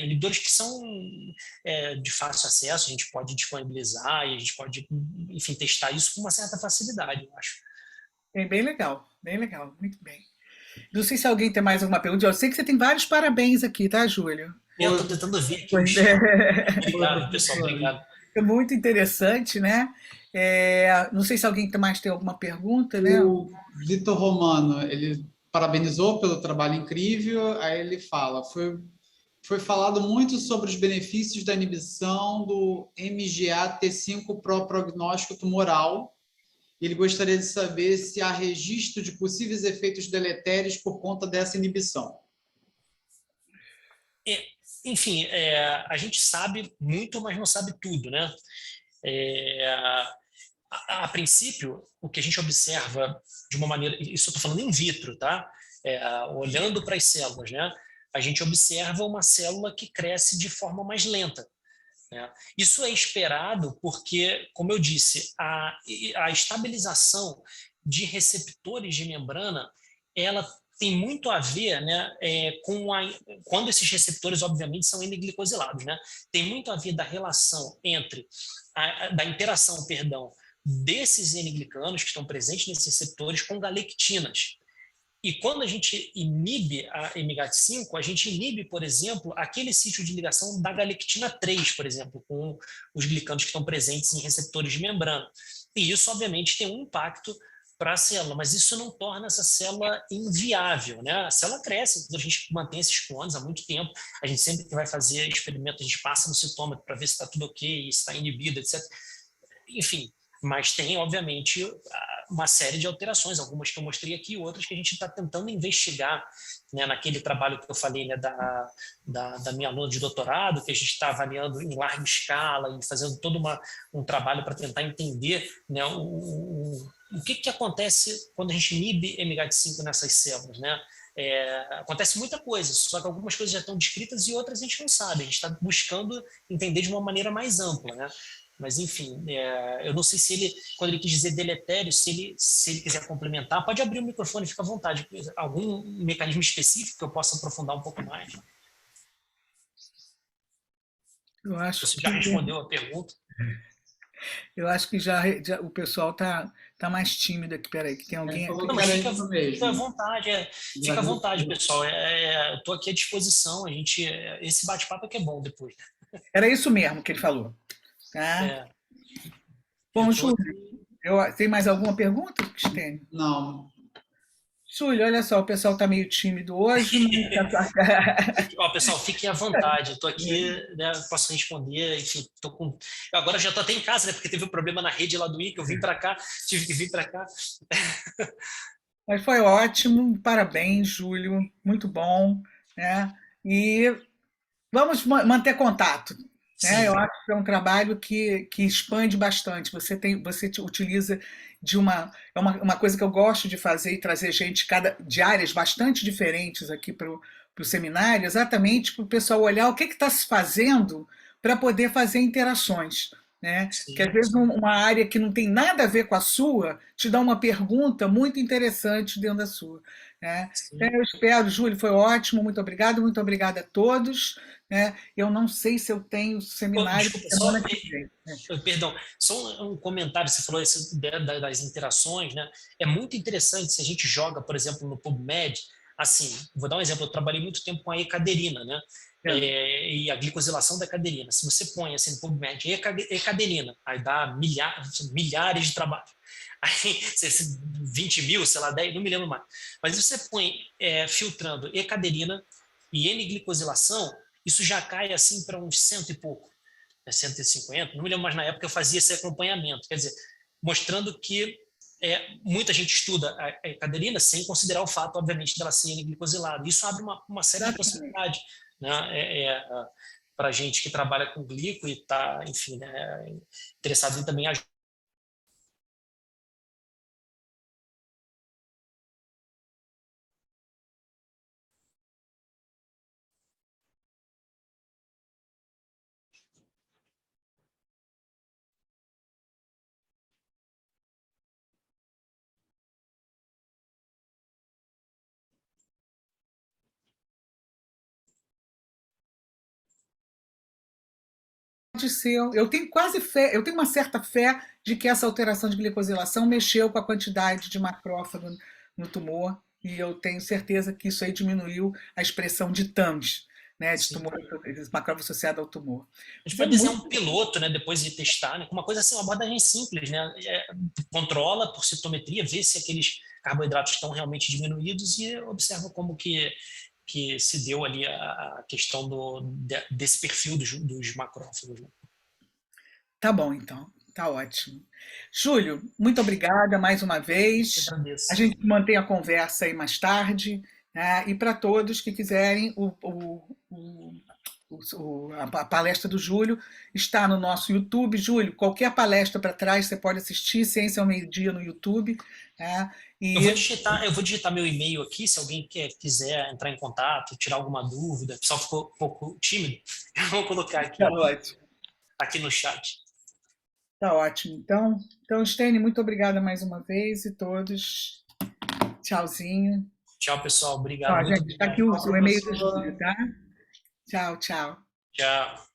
inibidores que são de fácil acesso, a gente pode disponibilizar e a gente pode, enfim, testar isso com uma certa facilidade, eu acho. É bem legal, muito bem. Não sei se alguém tem mais alguma pergunta. Eu sei que você tem vários parabéns aqui, tá, Júlio? Eu estou tentando ver aqui Pois os... é. Obrigado, pessoal, obrigado. É muito interessante, né? Não sei se alguém mais tem alguma pergunta, né? O Vitor Romano, ele parabenizou pelo trabalho incrível, aí ele fala, foi falado muito sobre os benefícios da inibição do MGA-T5 para o prognóstico tumoral. Ele gostaria de saber se há registro de possíveis efeitos deletérios por conta dessa inibição. Enfim, a gente sabe muito, mas não sabe tudo, né? A princípio, o que a gente observa de uma maneira, isso eu estou falando in vitro, tá? Olhando para as células, né? A gente observa uma célula que cresce de forma mais lenta, né? Isso é esperado porque, como eu disse, a estabilização de receptores de membrana, ela tem muito a ver, né, quando esses receptores, obviamente, são N-glicosilados, né? Tem muito a ver da relação entre, da interação, perdão, desses N-glicanos que estão presentes nesses receptores com galectinas. E quando a gente inibe a MGAT5, a gente inibe, por exemplo, aquele sítio de ligação da galectina 3, por exemplo, com os glicanos que estão presentes em receptores de membrana. E isso, obviamente, tem um impacto para a célula, mas isso não torna essa célula inviável, né? A célula cresce, a gente mantém esses clones há muito tempo, a gente sempre que vai fazer experimento, a gente passa no citômetro para ver se está tudo ok, se está inibido, etc. Enfim, mas tem, obviamente, uma série de alterações, algumas que eu mostrei aqui, outras que a gente está tentando investigar, né, naquele trabalho que eu falei, né, da minha aluna de doutorado, que a gente está avaliando em larga escala e fazendo todo um trabalho para tentar entender, né, o que acontece quando a gente inibe MGAT5 nessas células, né? Acontece muita coisa, só que algumas coisas já estão descritas e outras a gente não sabe. A gente está buscando entender de uma maneira mais ampla, né? Mas, enfim, eu não sei se ele, quando ele quis dizer deletério, se ele quiser complementar, pode abrir o microfone, fica à vontade. Algum mecanismo específico que eu possa aprofundar um pouco mais? Eu acho Você já respondeu a pergunta? Eu acho que já o pessoal tá mais tímido aqui. Peraí, que tem alguém falou aqui. Não, que mas era isso mesmo. fica à vontade, fica à vontade, pessoal. Eu estou aqui à disposição. Esse bate-papo é que é bom depois. Era isso mesmo que ele falou. Tá? É, Bom, eu tô Júlio, aqui. tem mais alguma pergunta, Cristine? Não. Júlio, olha só, o pessoal está meio tímido hoje, mas... Ó, pessoal, fiquem à vontade. Eu estou aqui, né, posso responder. Enfim, agora já estou até em casa, né, porque teve um problema na rede lá do ICA. Eu vim para cá, tive que vir para cá. Mas foi ótimo, parabéns, Júlio, muito bom, né? E vamos manter contato, né? Eu Sim, acho que é um trabalho que expande bastante. Você utiliza uma coisa que eu gosto de fazer e trazer gente de áreas bastante diferentes aqui para o seminário, exatamente para o pessoal olhar o que está se fazendo para poder fazer interações. Né? Que às sim. vezes uma área que não tem nada a ver com a sua te dá uma pergunta muito interessante dentro da sua. Né? Então, Sim. eu espero, Júlio, foi ótimo, muito obrigada a todos. Né? Eu não sei se eu tenho seminário Desculpa, semana que vem. perdão, só um comentário, você falou das interações, né? É muito interessante se a gente joga, por exemplo, no PubMed, assim, vou dar um exemplo, eu trabalhei muito tempo com a ecaderina, né? E a glicosilação da ecaderina. Se você põe assim no PubMed ecaderina, aí dá milhares de trabalhos. Aí, 20 mil, sei lá, 10, não me lembro mais. Mas se você põe filtrando ecaderina e N-glicosilação, isso já cai assim para uns 100 e pouco. 150, não me lembro, mas na época eu fazia esse acompanhamento, quer dizer, mostrando que muita gente estuda a caderina sem considerar o fato, obviamente, dela ser N-glicosilada. Isso abre uma série de possibilidades, né? Para gente que trabalha com glico e está, enfim, né, interessado em também ajudar. Pode ser. Eu tenho quase fé, eu tenho uma certa fé de que essa alteração de glicosilação mexeu com a quantidade de macrófago no tumor, e eu tenho certeza que isso aí diminuiu a expressão de TAMs, né, de tumor, macrófago associado ao tumor. A gente pode desenhar um piloto, né, depois de testar, né, com uma coisa assim, uma abordagem simples, né, controla por citometria, vê se aqueles carboidratos estão realmente diminuídos e observa como que se deu ali a questão desse perfil dos macrófagos. Tá bom, então. Tá ótimo. Júlio, muito obrigada mais uma vez. Eu agradeço. A gente mantém a conversa aí mais tarde. Né? E para todos que quiserem, a palestra do Júlio está no nosso YouTube. Júlio, qualquer palestra para trás você pode assistir, Ciência ao Meio-Dia no YouTube. Né? E... Eu vou digitar meu e-mail aqui, se alguém quiser entrar em contato, tirar alguma dúvida, o pessoal ficou um pouco tímido, eu vou colocar aqui, aqui no chat. Tá ótimo. Então, Stênio, muito obrigada mais uma vez e todos. Tchauzinho. Tchau, pessoal. Obrigado. Ó, gente, está aqui o e-mail do Júlio, tá? Tchau, tchau. Tchau.